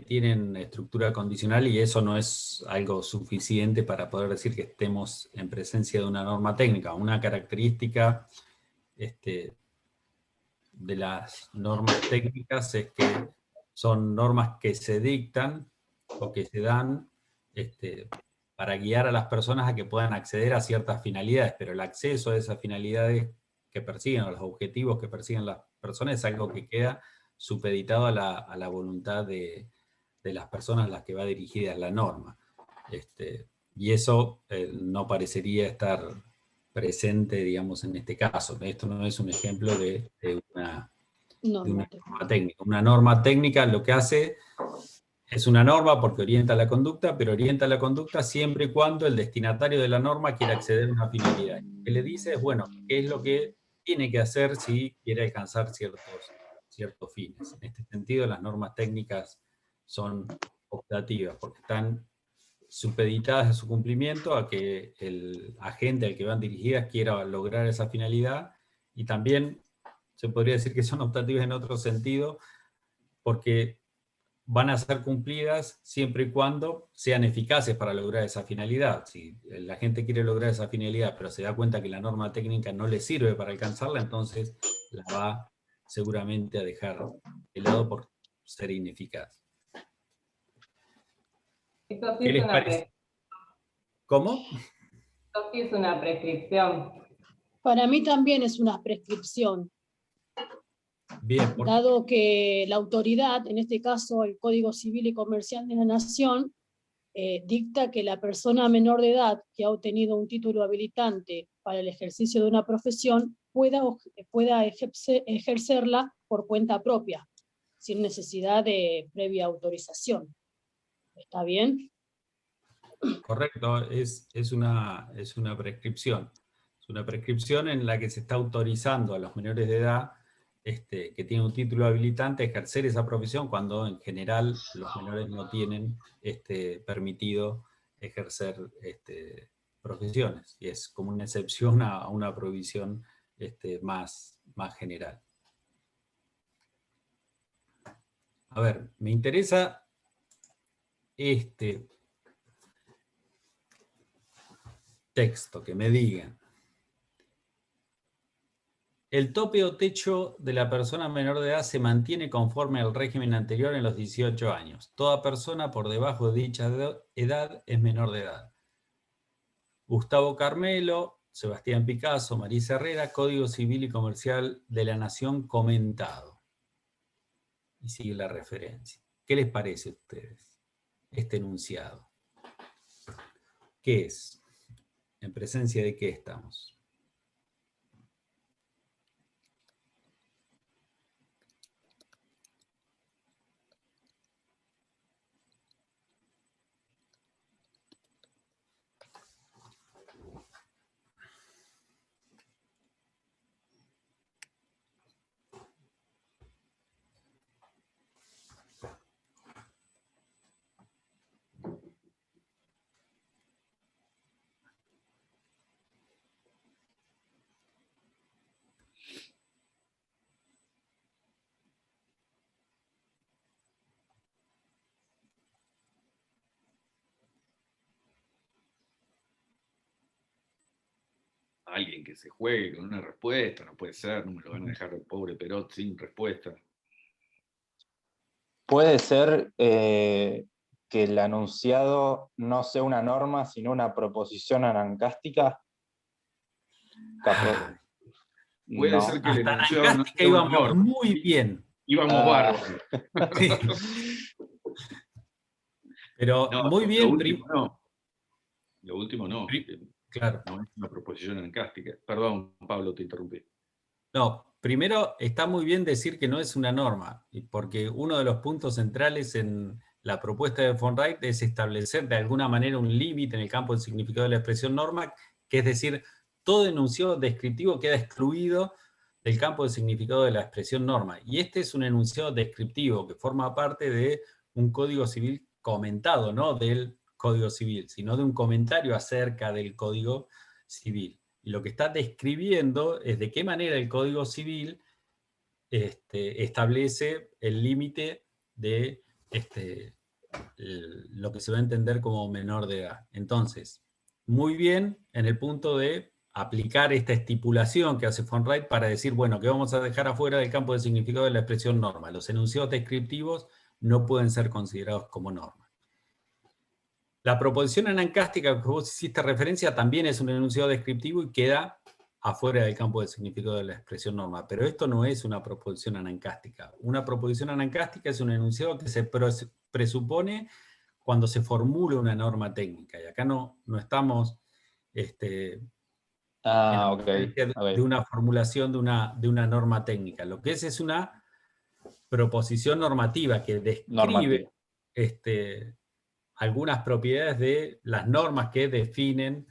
tienen estructura condicional y eso no es algo suficiente para poder decir que estemos en presencia de una norma técnica. Una característica de las normas técnicas es que son normas que se dictan o que se dan para guiar a las personas a que puedan acceder a ciertas finalidades, pero el acceso a esas finalidades que persiguen, a los objetivos que persiguen las personas, es algo que queda supeditado a la voluntad de las personas a las que va dirigida la norma. Y eso no parecería estar presente, digamos, en este caso. Esto no es un ejemplo de una norma técnica. Una norma técnica lo que hace es una norma porque orienta la conducta, pero orienta la conducta siempre y cuando el destinatario de la norma quiera acceder a una finalidad. Lo que le dice es, bueno, qué es lo que tiene que hacer si quiere alcanzar ciertos fines. En este sentido, las normas técnicas son optativas porque están supeditadas a su cumplimiento, a que el agente al que van dirigidas quiera lograr esa finalidad, y también se podría decir que son optativas en otro sentido, porque van a ser cumplidas siempre y cuando sean eficaces para lograr esa finalidad. Si la gente quiere lograr esa finalidad, pero se da cuenta que la norma técnica no le sirve para alcanzarla, entonces la va seguramente a dejar de lado por ser ineficaz.
Esto sí
¿Qué
es
les
una
parece? ¿Cómo?
Esto sí es una prescripción.
Para mí también es una prescripción.
Bien,
dado que la autoridad, en este caso el Código Civil y Comercial de la Nación, dicta que la persona menor de edad que ha obtenido un título habilitante para el ejercicio de una profesión pueda ejercerla por cuenta propia, sin necesidad de previa autorización. ¿Está bien?
correcto, es una prescripción. Es una prescripción en la que se está autorizando a los menores de edad que tienen un título habilitante a ejercer esa profesión, cuando en general los menores no tienen permitido ejercer profesiones. Y es como una excepción a una prohibición más general. A ver, me interesa texto, que me digan. El tope o techo de la persona menor de edad se mantiene conforme al régimen anterior en los 18 años. Toda persona por debajo de dicha edad es menor de edad. Gustavo Carmelo, Sebastián Picasso, Marisa Herrera, Código Civil y Comercial de la Nación comentado. Y sigue la referencia. ¿Qué les parece a ustedes este enunciado? ¿Qué es? ¿En presencia de qué estamos?
alguien que se juegue con una respuesta, no puede ser, no me lo van a dejar al pobre Perot sin respuesta.
Puede ser que el enunciado no sea una norma, sino una proposición anancástica.
Puede
No.
ser que el
Hasta
enunciado no
anancástica
sea una
íbamos
norma.
muy bien.
Íbamos bárbaros.
Sí. Pero
No,
muy
lo
bien.
último no. Lo último no.
Claro.
No es una proposición anancástica. Perdón, Pablo, te interrumpí.
No, primero está muy bien decir que no es una norma, porque uno de los puntos centrales en la propuesta de von Wright es establecer de alguna manera un límite en el campo del significado de la expresión norma, que es decir, todo enunciado descriptivo queda excluido del campo del significado de la expresión norma. Y este es un enunciado descriptivo que forma parte de un código civil comentado, no del Código Civil, sino de un comentario acerca del Código Civil. Y lo que está describiendo es de qué manera el Código Civil establece el límite de lo que se va a entender como menor de edad. Entonces, muy bien en el punto de aplicar esta estipulación que hace von Wright para decir, bueno, que vamos a dejar afuera del campo de significado de la expresión norma. Los enunciados descriptivos no pueden ser considerados como norma. La proposición anancástica que vos hiciste referencia también es un enunciado descriptivo y queda afuera del campo del significado de la expresión norma, pero esto no es una proposición anancástica. Una proposición anancástica es un enunciado que se presupone cuando se formula una norma técnica, y acá no estamos de una formulación de una norma técnica. Lo que es una proposición normativa que describe algunas propiedades de las normas que definen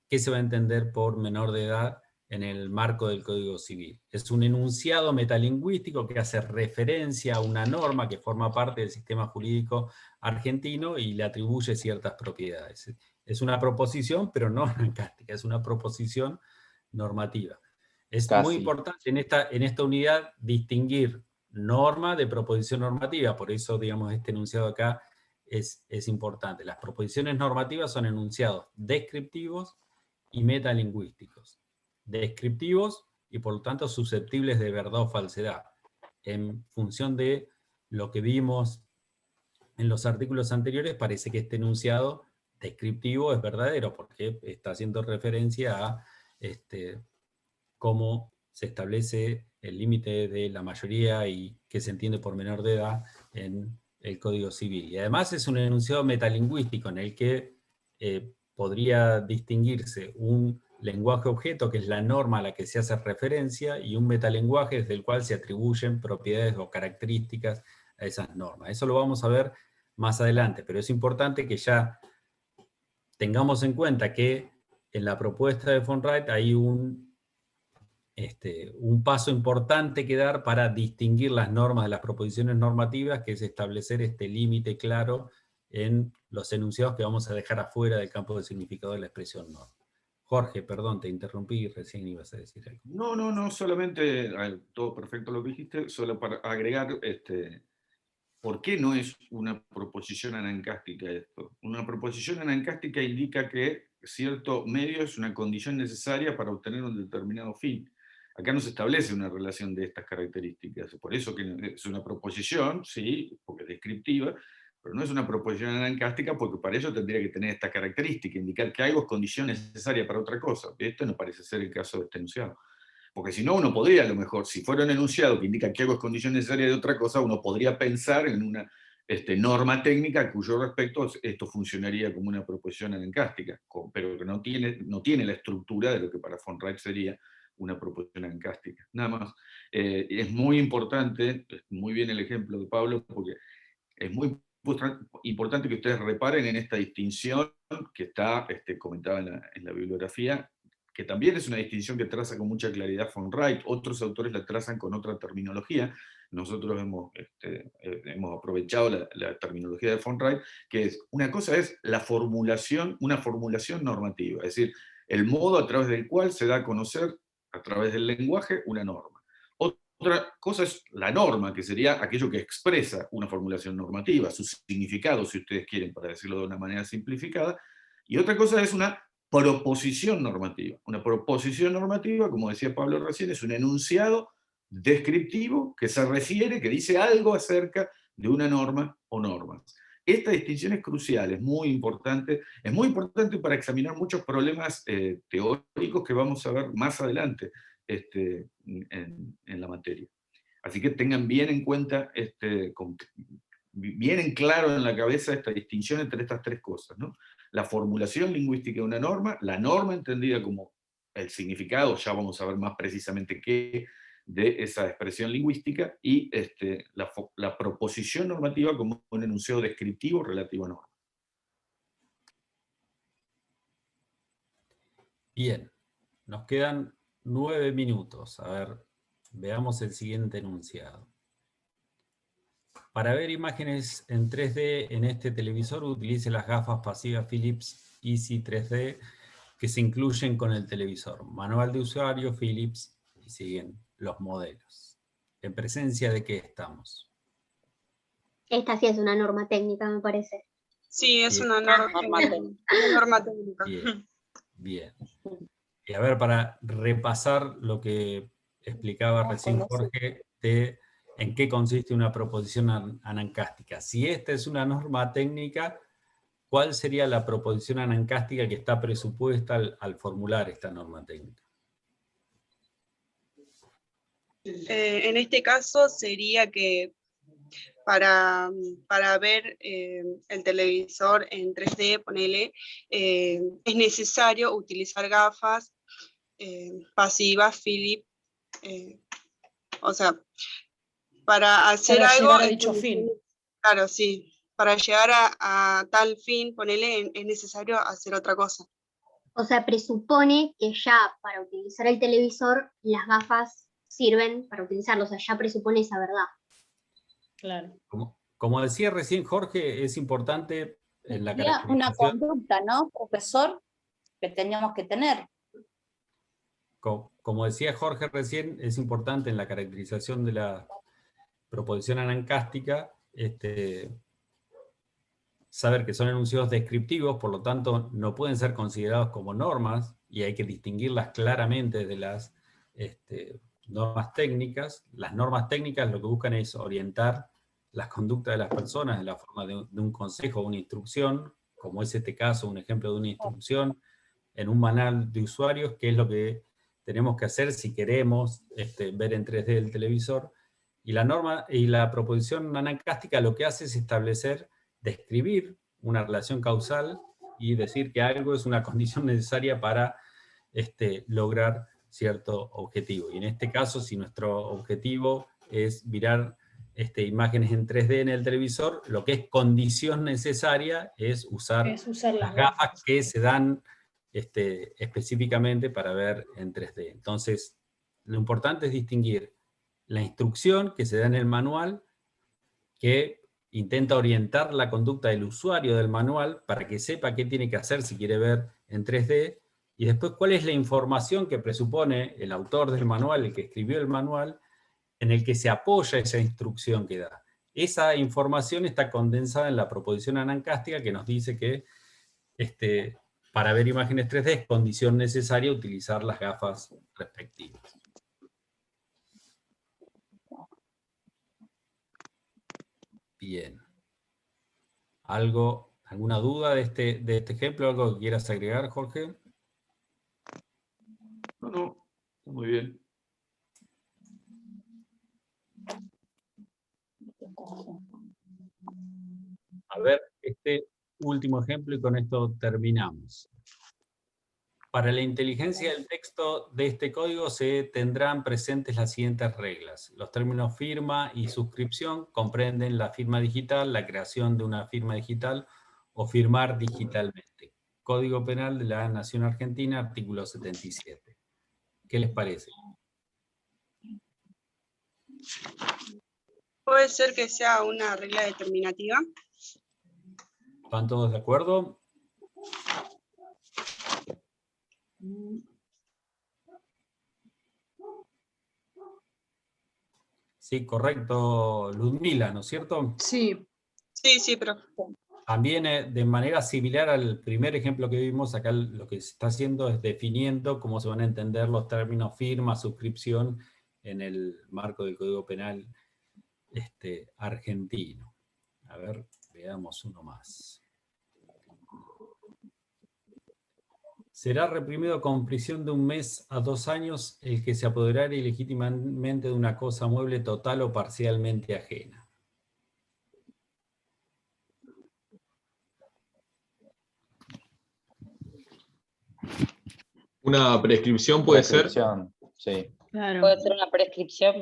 qué se va a entender por menor de edad en el marco del Código Civil. Es un enunciado metalingüístico que hace referencia a una norma que forma parte del sistema jurídico argentino y le atribuye ciertas propiedades. Es una proposición, pero no anancástica, es una proposición normativa. Es muy importante en esta unidad distinguir norma de proposición normativa, por eso, digamos, este enunciado acá es importante. Las proposiciones normativas son enunciados descriptivos y metalingüísticos. Descriptivos y por lo tanto susceptibles de verdad o falsedad, en función de lo que vimos en los artículos anteriores. Parece que este enunciado descriptivo es verdadero, porque está haciendo referencia a cómo se establece el límite de la mayoría y qué se entiende por menor de edad en el Código Civil. Y además es un enunciado metalingüístico en el que podría distinguirse un lenguaje objeto, que es la norma a la que se hace referencia, y un metalenguaje desde el cual se atribuyen propiedades o características a esas normas. Eso lo vamos a ver más adelante, pero es importante que ya tengamos en cuenta que en la propuesta de von Wright hay un paso importante que dar para distinguir las normas de las proposiciones normativas, que es establecer este límite claro en los enunciados que vamos a dejar afuera del campo de significado de la expresión norma. Jorge, perdón, te interrumpí, recién ibas a decir algo.
No, solamente, todo perfecto lo que dijiste, solo para agregar, ¿por qué no es una proposición anancástica esto? Una proposición anancástica indica que cierto medio es una condición necesaria para obtener un determinado fin. Acá no se establece una relación de estas características, por eso que es una proposición, sí, porque es descriptiva, pero no es una proposición anancástica porque para eso tendría que tener esta característica, indicar que algo es condición necesaria para otra cosa. Esto no parece ser el caso de este enunciado. Porque si no, uno podría, a lo mejor, si fuera un enunciado que indica que algo es condición necesaria de otra cosa, uno podría pensar en una norma técnica cuyo respecto esto funcionaría como una proposición anancástica, pero que no tiene la estructura de lo que para von Wright sería una proposición anancástica. Nada más. Es muy importante, muy bien el ejemplo de Pablo, porque es muy importante que ustedes reparen en esta distinción que está comentada en la bibliografía, que también es una distinción que traza con mucha claridad von Wright. Otros autores la trazan con otra terminología. Nosotros hemos aprovechado la terminología de von Wright, que es, una cosa es una formulación normativa, es decir, el modo a través del cual se da a conocer a través del lenguaje una norma. Otra cosa es la norma, que sería aquello que expresa una formulación normativa, su significado, si ustedes quieren, para decirlo de una manera simplificada. Y otra cosa es una proposición normativa. Una proposición normativa, como decía Pablo recién, es un enunciado descriptivo que se refiere, que dice algo acerca de una norma o normas. Esta distinción es crucial, es muy importante para examinar muchos problemas teóricos que vamos a ver más adelante en la materia. Así que tengan bien en cuenta, bien en claro en la cabeza esta distinción entre estas tres cosas, ¿no? La formulación lingüística de una norma, la norma entendida como el significado, ya vamos a ver más precisamente qué, de esa expresión lingüística, y la proposición normativa como un enunciado descriptivo relativo a norma.
Bien, nos quedan 9 minutos. A ver, veamos el siguiente enunciado. Para ver imágenes en 3D en este televisor, utilice las gafas pasivas Philips Easy 3D que se incluyen con el televisor. Manual de usuario, Philips, y siguen los modelos. ¿En presencia de qué estamos?
Esta sí es una norma técnica, me parece.
Sí, es
Bien.
una norma técnica.
Bien, bien. Y a ver, para repasar lo que explicaba recién Jorge, de en qué consiste una proposición anancástica. Si esta es una norma técnica, ¿cuál sería la proposición anancástica que está presupuesta al formular esta norma técnica?
En este caso sería que para ver el televisor en 3D, ponele, es necesario utilizar gafas pasivas Philips, o sea, para hacer
Para
algo...
llegar a dicho fin.
Claro, sí. Para llegar a tal fin, ponele, es necesario hacer otra cosa.
O sea, presupone que ya para utilizar el televisor, las gafas sirven para utilizarlo. O sea, ya presupone esa verdad.
Claro.
Como decía recién Jorge, es importante en la
Sería
caracterización...
una conducta, ¿no, profesor? Que teníamos que tener.
Como decía Jorge recién, es importante en la caracterización de la proposición anancástica saber que son enunciados descriptivos, por lo tanto no pueden ser considerados como normas y hay que distinguirlas claramente de las normas técnicas. Las normas técnicas lo que buscan es orientar las conductas de las personas en la forma de un consejo o una instrucción, como es este caso, un ejemplo de una instrucción en un manual de usuarios, que es lo que tenemos que hacer si queremos ver en 3D el televisor. Y la norma y la proposición anancástica lo que hace es establecer, describir una relación causal y decir que algo es una condición necesaria para lograr cierto objetivo. Y en este caso, si nuestro objetivo es mirar imágenes en 3D en el televisor, lo que es condición necesaria es usar las gafas que se dan específicamente para ver en 3D. Entonces, lo importante es distinguir la instrucción que se da en el manual, que intenta orientar la conducta del usuario del manual para que sepa qué tiene que hacer si quiere ver en 3D, y después cuál es la información que presupone el autor del manual, el que escribió el manual, en el que se apoya esa instrucción que da. Esa información está condensada en la proposición anancástica que nos dice que para ver imágenes 3D es condición necesaria utilizar las gafas respectivas. Bien. ¿Alguna duda de este ejemplo? ¿Algo que quieras agregar, Jorge?
No, está muy bien.
A ver, este último ejemplo y con esto terminamos. Para la inteligencia del texto de este código se tendrán presentes las siguientes reglas. Los términos firma y suscripción comprenden la firma digital, la creación de una firma digital o firmar digitalmente. Código Penal de la Nación Argentina, artículo 77. ¿Qué les parece?
Puede ser que sea una regla determinativa.
¿Están todos de acuerdo? Sí, correcto, Ludmila, ¿no es cierto?
Sí.
Sí, pero...
También de manera similar al primer ejemplo que vimos, acá lo que se está haciendo es definiendo cómo se van a entender los términos firma, suscripción en el marco del Código Penal argentino. A ver, veamos uno más. Será reprimido con prisión de 1 mes a 2 años el que se apoderare ilegítimamente de una cosa mueble total o parcialmente ajena.
Una prescripción puede ser.
Sí.
Claro.
Puede ser una prescripción.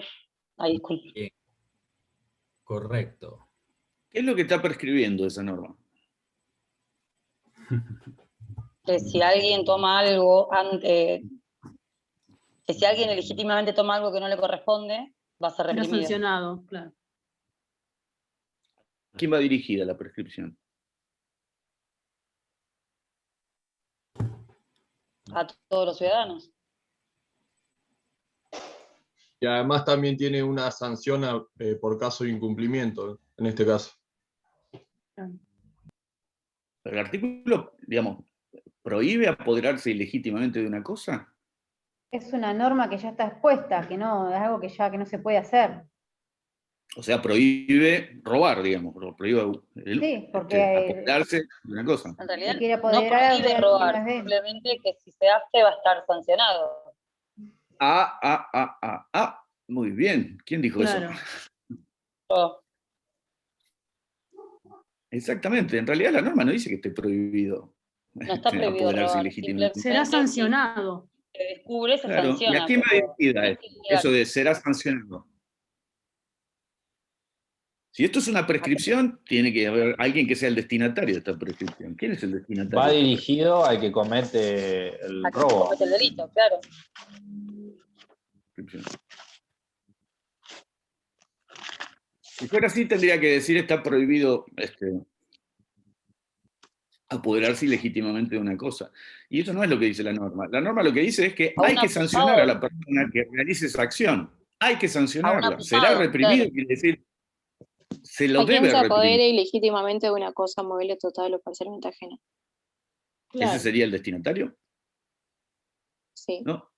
Ay, disculpe.
Bien. Correcto.
¿Qué es lo que está prescribiendo esa norma?
Que si alguien toma algo antes, que si alguien ilegítimamente toma algo que no le corresponde, va a ser
Será
reprimido.
sancionado, claro.
¿A quién va dirigida la prescripción?
A todos los ciudadanos.
Y además también tiene una sanción por caso de incumplimiento, en este caso.
¿El artículo, digamos, prohíbe apoderarse ilegítimamente de una cosa?
Es una norma que ya está expuesta, que no, es algo que ya que no se puede hacer.
O sea, prohíbe robar, digamos, prohíbe
Sí, porque
apoderarse de una cosa.
En realidad
quiere
no
apoderar
prohíbe
de
robar,
alguna vez.
simplemente que si se hace va a estar sancionado.
Muy bien. ¿Quién dijo
Claro.
eso? Exactamente. En realidad la norma no dice que esté prohibido.
No está prohibido
apoderarse
robar,
ilegítimamente.
Será sancionado.
Se descubre, se
Claro. ¿Y
sanciona.
a quién va
pero
dirigida
no es
esto?
ilegal.
Eso de será sancionado. Si esto es una prescripción, tiene que haber alguien que sea el destinatario de esta prescripción. ¿Quién es el destinatario?
Va dirigido al que comete el
A quien
robo.
comete el delito, claro.
Si fuera así, tendría que decir está prohibido apoderarse ilegítimamente de una cosa. Y eso no es lo que dice la norma. La norma lo que dice es que hay que sancionar a la persona que realice esa acción. Hay que sancionarla. Será reprimido,
claro.
quiere decir, se lo
¿A quién
debe
se
reprimir.
apodere ilegítimamente de una cosa mueble total o parcialmente ajena?
Claro.
¿Ese sería el destinatario?
Sí.
No.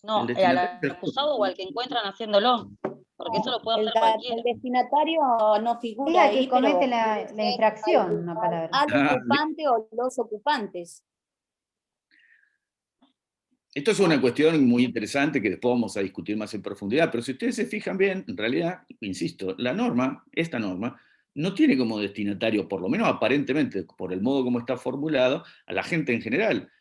No,
El
al
destinatario es
acusado o al que encuentran haciéndolo. Porque eso lo puede hacer
El
cualquiera.
destinatario no
Es
figura
al que
ahí,
comete
pero
la infracción, una palabra.
al ocupante o los ocupantes.
Esto es una cuestión muy interesante que después vamos a discutir más en profundidad, pero si ustedes se fijan bien, en realidad, insisto, esta norma, no tiene como destinatario, por lo menos aparentemente, por el modo como está formulado, a la gente en general.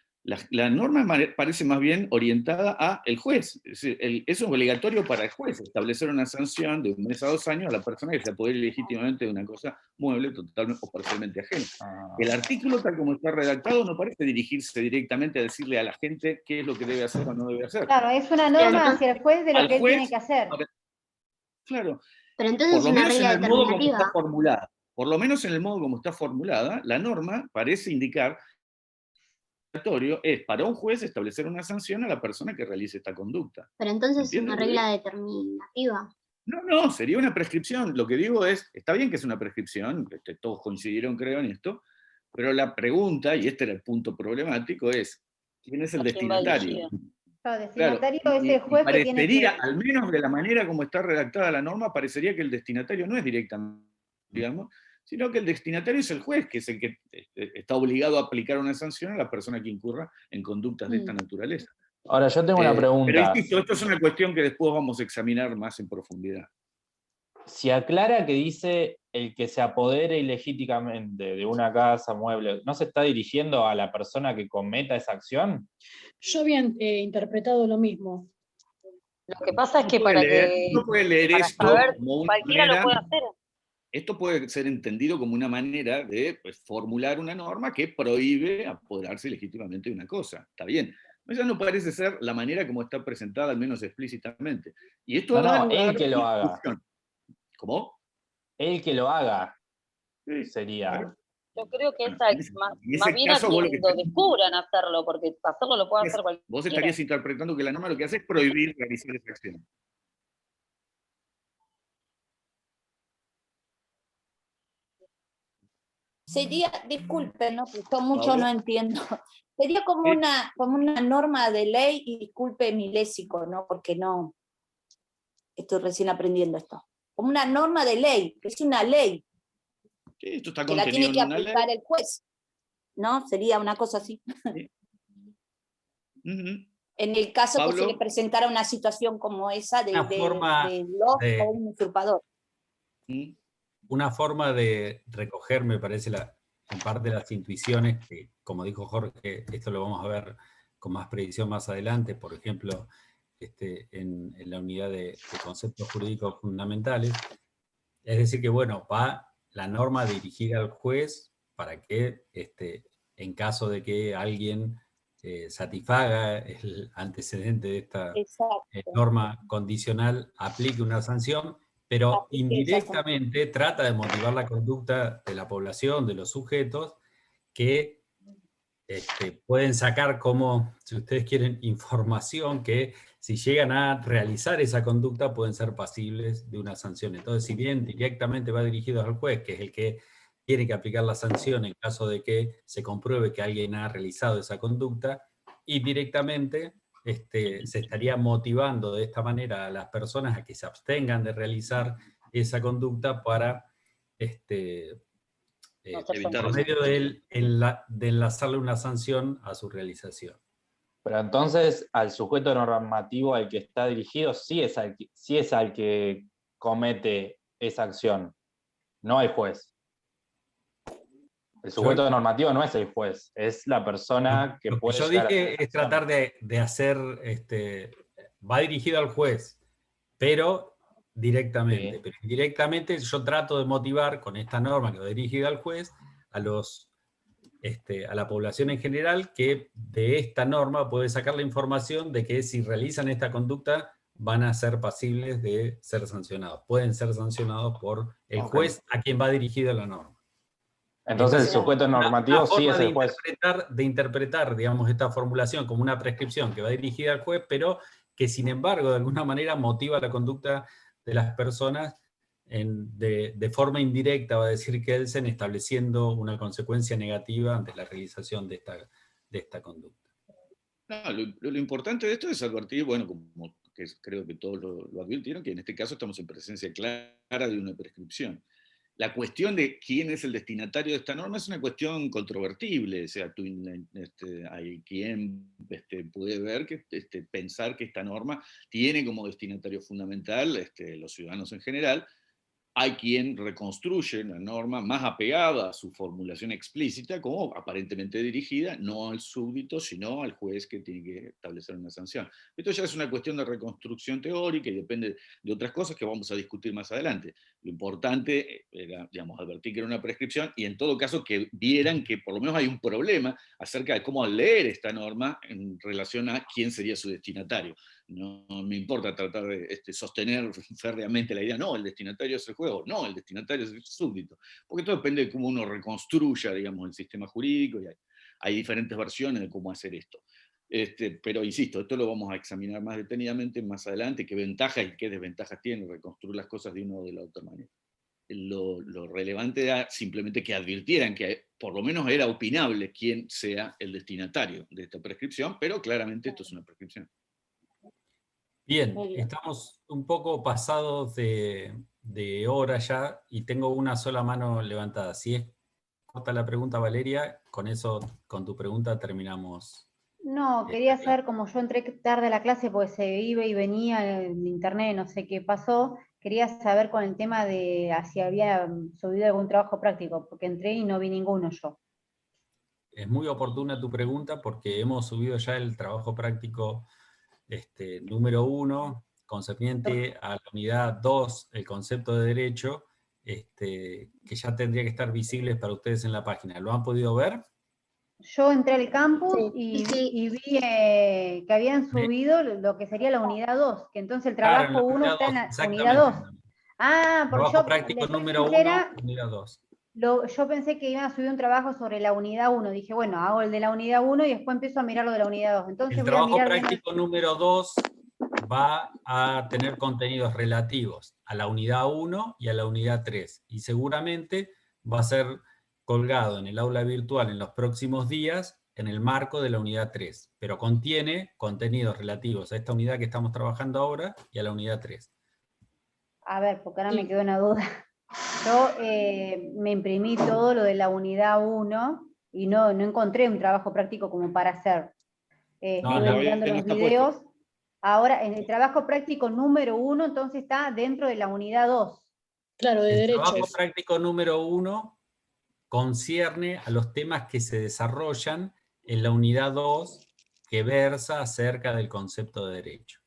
La norma parece más bien orientada al juez. Es decir, es obligatorio para el juez establecer una sanción de 1 mes a 2 años a la persona que se apodere legítimamente de una cosa mueble, totalmente o parcialmente ajena. El artículo, tal como está redactado, no parece dirigirse directamente a decirle a la gente qué es lo que debe hacer o no debe hacer.
Claro, es una norma hacia el juez de lo
Al
que él
juez,
tiene que hacer.
Claro.
Pero entonces
Por lo
es una
menos en
regla
el modo como está
determinativa.
formulada. Por lo menos en el modo como está formulada, la norma parece indicar es para un juez establecer una sanción a la persona que realice esta conducta.
Pero entonces es una
¿Entienden?
regla determinativa.
No, sería una prescripción. Lo que digo es, está bien que es una prescripción, todos coincidieron creo en esto, pero la pregunta, y este era el punto problemático, es, ¿quién es el
¿A quién va
destinatario?
dirigido?
Claro, el
Claro,
destinatario es el juez que tiene que...
parecería, al menos de la manera como está redactada la norma, parecería que el destinatario no es directamente, digamos, sino que el destinatario es el juez, que es el que está obligado a aplicar una sanción a la persona que incurra en conductas de esta naturaleza.
Ahora, yo tengo una pregunta.
Pero insisto, esto es una cuestión que después vamos a examinar más en profundidad.
Si aclara que dice el que se apodere ilegítimamente de una casa, mueble, ¿no se está dirigiendo a la persona que cometa esa acción?
Yo había interpretado lo mismo.
Lo que pasa es que
Uno puede leer esto
saber,
como una
cualquiera
manera,
lo puede hacer.
esto puede ser entendido como una manera de formular una norma que prohíbe apoderarse legítimamente de una cosa. Está bien. Esa no parece ser la manera como está presentada, al menos explícitamente. Y esto da lugar
él que lo
a
haga.
discusión. ¿Cómo?
El que lo haga
Sí,
sería.
claro.
Yo creo que
Bueno,
esa más bien a
caso, vos
quien lo descubran hacerlo, porque hacerlo lo puede hacer cualquiera.
Vos estarías interpretando que la norma lo que hace es prohibir realizar esa acción.
Sería, disculpen, ¿no? Porque yo mucho
Pablo.
no entiendo. Sería como una norma de ley, y disculpe mi léxico, ¿no? Porque no, estoy recién aprendiendo esto. Como una norma de ley, es una ley.
Sí, esto está
Que la
contenido
tiene que
en una
aplicar
ley.
el juez, ¿no? Sería una cosa así.
Ujú.
En el caso que se
Pablo.
le presentara una situación como esa de
forma
los
de-
o un usurpador.
Una forma de recoger, me parece, en parte las intuiciones, que como dijo Jorge, esto lo vamos a ver con más precisión más adelante, por ejemplo, en la unidad de conceptos jurídicos fundamentales. Es decir que, bueno, va la norma dirigida al juez para que, en caso de que alguien satisfaga el antecedente de esta norma condicional, aplique una sanción, pero indirectamente trata de motivar la conducta de la población, de los sujetos, que pueden sacar como, si ustedes quieren, información que si llegan a realizar esa conducta pueden ser pasibles de una sanción. Entonces, si bien directamente va dirigido al juez, que es el que tiene que aplicar la sanción en caso de que se compruebe que alguien ha realizado esa conducta, y directamente se estaría motivando de esta manera a las personas a que se abstengan de realizar esa conducta para por medio de enlazarle una sanción a su realización.
Pero entonces al sujeto normativo al que está dirigido sí es al que comete esa acción, no el juez. El sujeto normativo no es el juez, es la persona que puede
Yo
llegar
dije es tratar de hacer, va dirigido al juez, pero directamente. Pero indirectamente yo trato de motivar con esta norma que va dirigida al juez a la población en general, que de esta norma puede sacar la información de que si realizan esta conducta van a ser pasibles de ser sancionados. Pueden ser sancionados por el juez a quien va dirigida la norma.
Entonces el sujeto normativo sí es el juez.
De interpretar, digamos, esta formulación como una prescripción que va dirigida al juez, pero que sin embargo de alguna manera motiva la conducta de las personas de forma indirecta, va a decir Kelsen, estableciendo una consecuencia negativa ante la realización de esta conducta.
No, lo importante de esto es advertir, bueno, como que creo que todos lo advirtieron, que en este caso estamos en presencia clara de una prescripción. La cuestión de quién es el destinatario de esta norma es una cuestión controvertible. O sea, hay quien puede ver pensar que esta norma tiene como destinatario fundamental los ciudadanos en general. Hay quien reconstruye la norma más apegada a su formulación explícita, como aparentemente dirigida, no al súbdito, sino al juez que tiene que establecer una sanción. Esto ya es una cuestión de reconstrucción teórica y depende de otras cosas que vamos a discutir más adelante. Lo importante era, digamos, advertir que era una prescripción y en todo caso que vieran que por lo menos hay un problema acerca de cómo leer esta norma en relación a quién sería su destinatario. No me importa tratar de sostener férreamente la idea, no, el destinatario es el juez, no, el destinatario es el súbdito, porque todo depende de cómo uno reconstruya, digamos, el sistema jurídico, y hay diferentes versiones de cómo hacer esto. Pero insisto, esto lo vamos a examinar más detenidamente más adelante, qué ventajas y qué desventajas tiene reconstruir las cosas de una o de la otra manera. Lo relevante era simplemente que advirtieran que por lo menos era opinable quién sea el destinatario de esta prescripción, pero claramente esto es una prescripción.
Bien, estamos un poco pasados de hora ya y tengo una sola mano levantada. Si es corta la pregunta, Valeria, con eso, con tu pregunta terminamos.
No, quería saber, como yo entré tarde a la clase porque se iba y venía en internet, no sé qué pasó, quería saber con el tema de si había subido algún trabajo práctico, porque entré y no vi ninguno yo.
Es muy oportuna tu pregunta porque hemos subido ya el trabajo práctico número 1, concerniente a la unidad 2, el concepto de derecho, que ya tendría que estar visibles para ustedes en la página. ¿Lo han podido ver?
Yo entré al campus y vi que habían subido lo que sería la unidad 2, que entonces el trabajo 1 está en la unidad 2. Ah, porque
Trabajo
yo
práctico número 1, unidad 2.
Yo pensé que iban a subir un trabajo sobre la unidad 1. Dije, bueno, hago el de la unidad 1 y después empiezo a mirar lo de la unidad 2. Entonces
el
voy a
trabajo
mirar
práctico número 2 va a tener contenidos relativos a la unidad 1 y a la unidad 3. Y seguramente va a ser colgado en el aula virtual en los próximos días en el marco de la unidad 3, pero contiene contenidos relativos a esta unidad que estamos trabajando ahora y a la unidad 3.
A ver, porque ahora me quedó una duda. Yo me imprimí todo lo de la unidad 1 y no encontré un trabajo práctico como para hacer. Estuve mirando los videos. Ahora, en el trabajo práctico número 1, entonces está dentro de la unidad 2.
Claro, de derechos.
El trabajo práctico número 1 concierne a los temas que se desarrollan en la unidad 2, que versa acerca del concepto de derecho.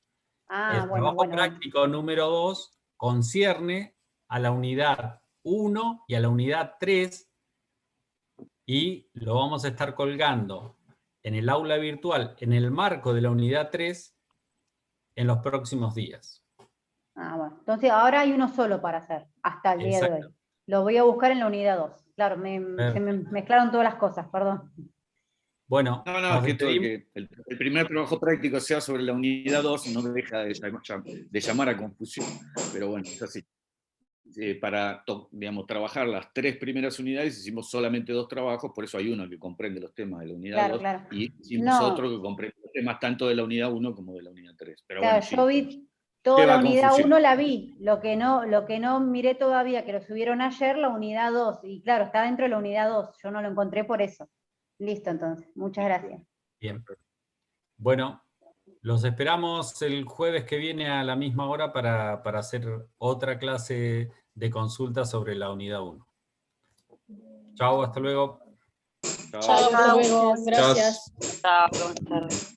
El trabajo práctico número 2 concierne a la unidad 1 y a la unidad 3, y lo vamos a estar colgando en el aula virtual, en el marco de la unidad 3, en los próximos días.
Bueno. Entonces ahora hay uno solo para hacer, hasta el día de hoy. Lo voy a buscar en la unidad 2. Claro, se me mezclaron todas las cosas, perdón.
Bueno,
es que el primer trabajo práctico sea sobre la unidad 2 no deja de llamar a confusión, pero bueno, es así. Para trabajar las 3 primeras unidades hicimos solamente 2 trabajos, por eso hay uno que comprende los temas de la unidad 2, y hicimos otro que comprende los temas tanto de la unidad 1 como de la unidad 3. Pero
claro,
bueno,
yo vi toda la unidad 1, la vi, lo que no miré todavía, que lo subieron ayer, la unidad 2, y claro, está dentro de la unidad 2, yo no lo encontré por eso. Listo, entonces, muchas gracias.
Bien, bueno, los esperamos el jueves que viene a la misma hora para hacer otra clase de consulta sobre la unidad 1. Chao, hasta luego.
Chao, hasta luego. Gracias.
Chao, buenas tardes.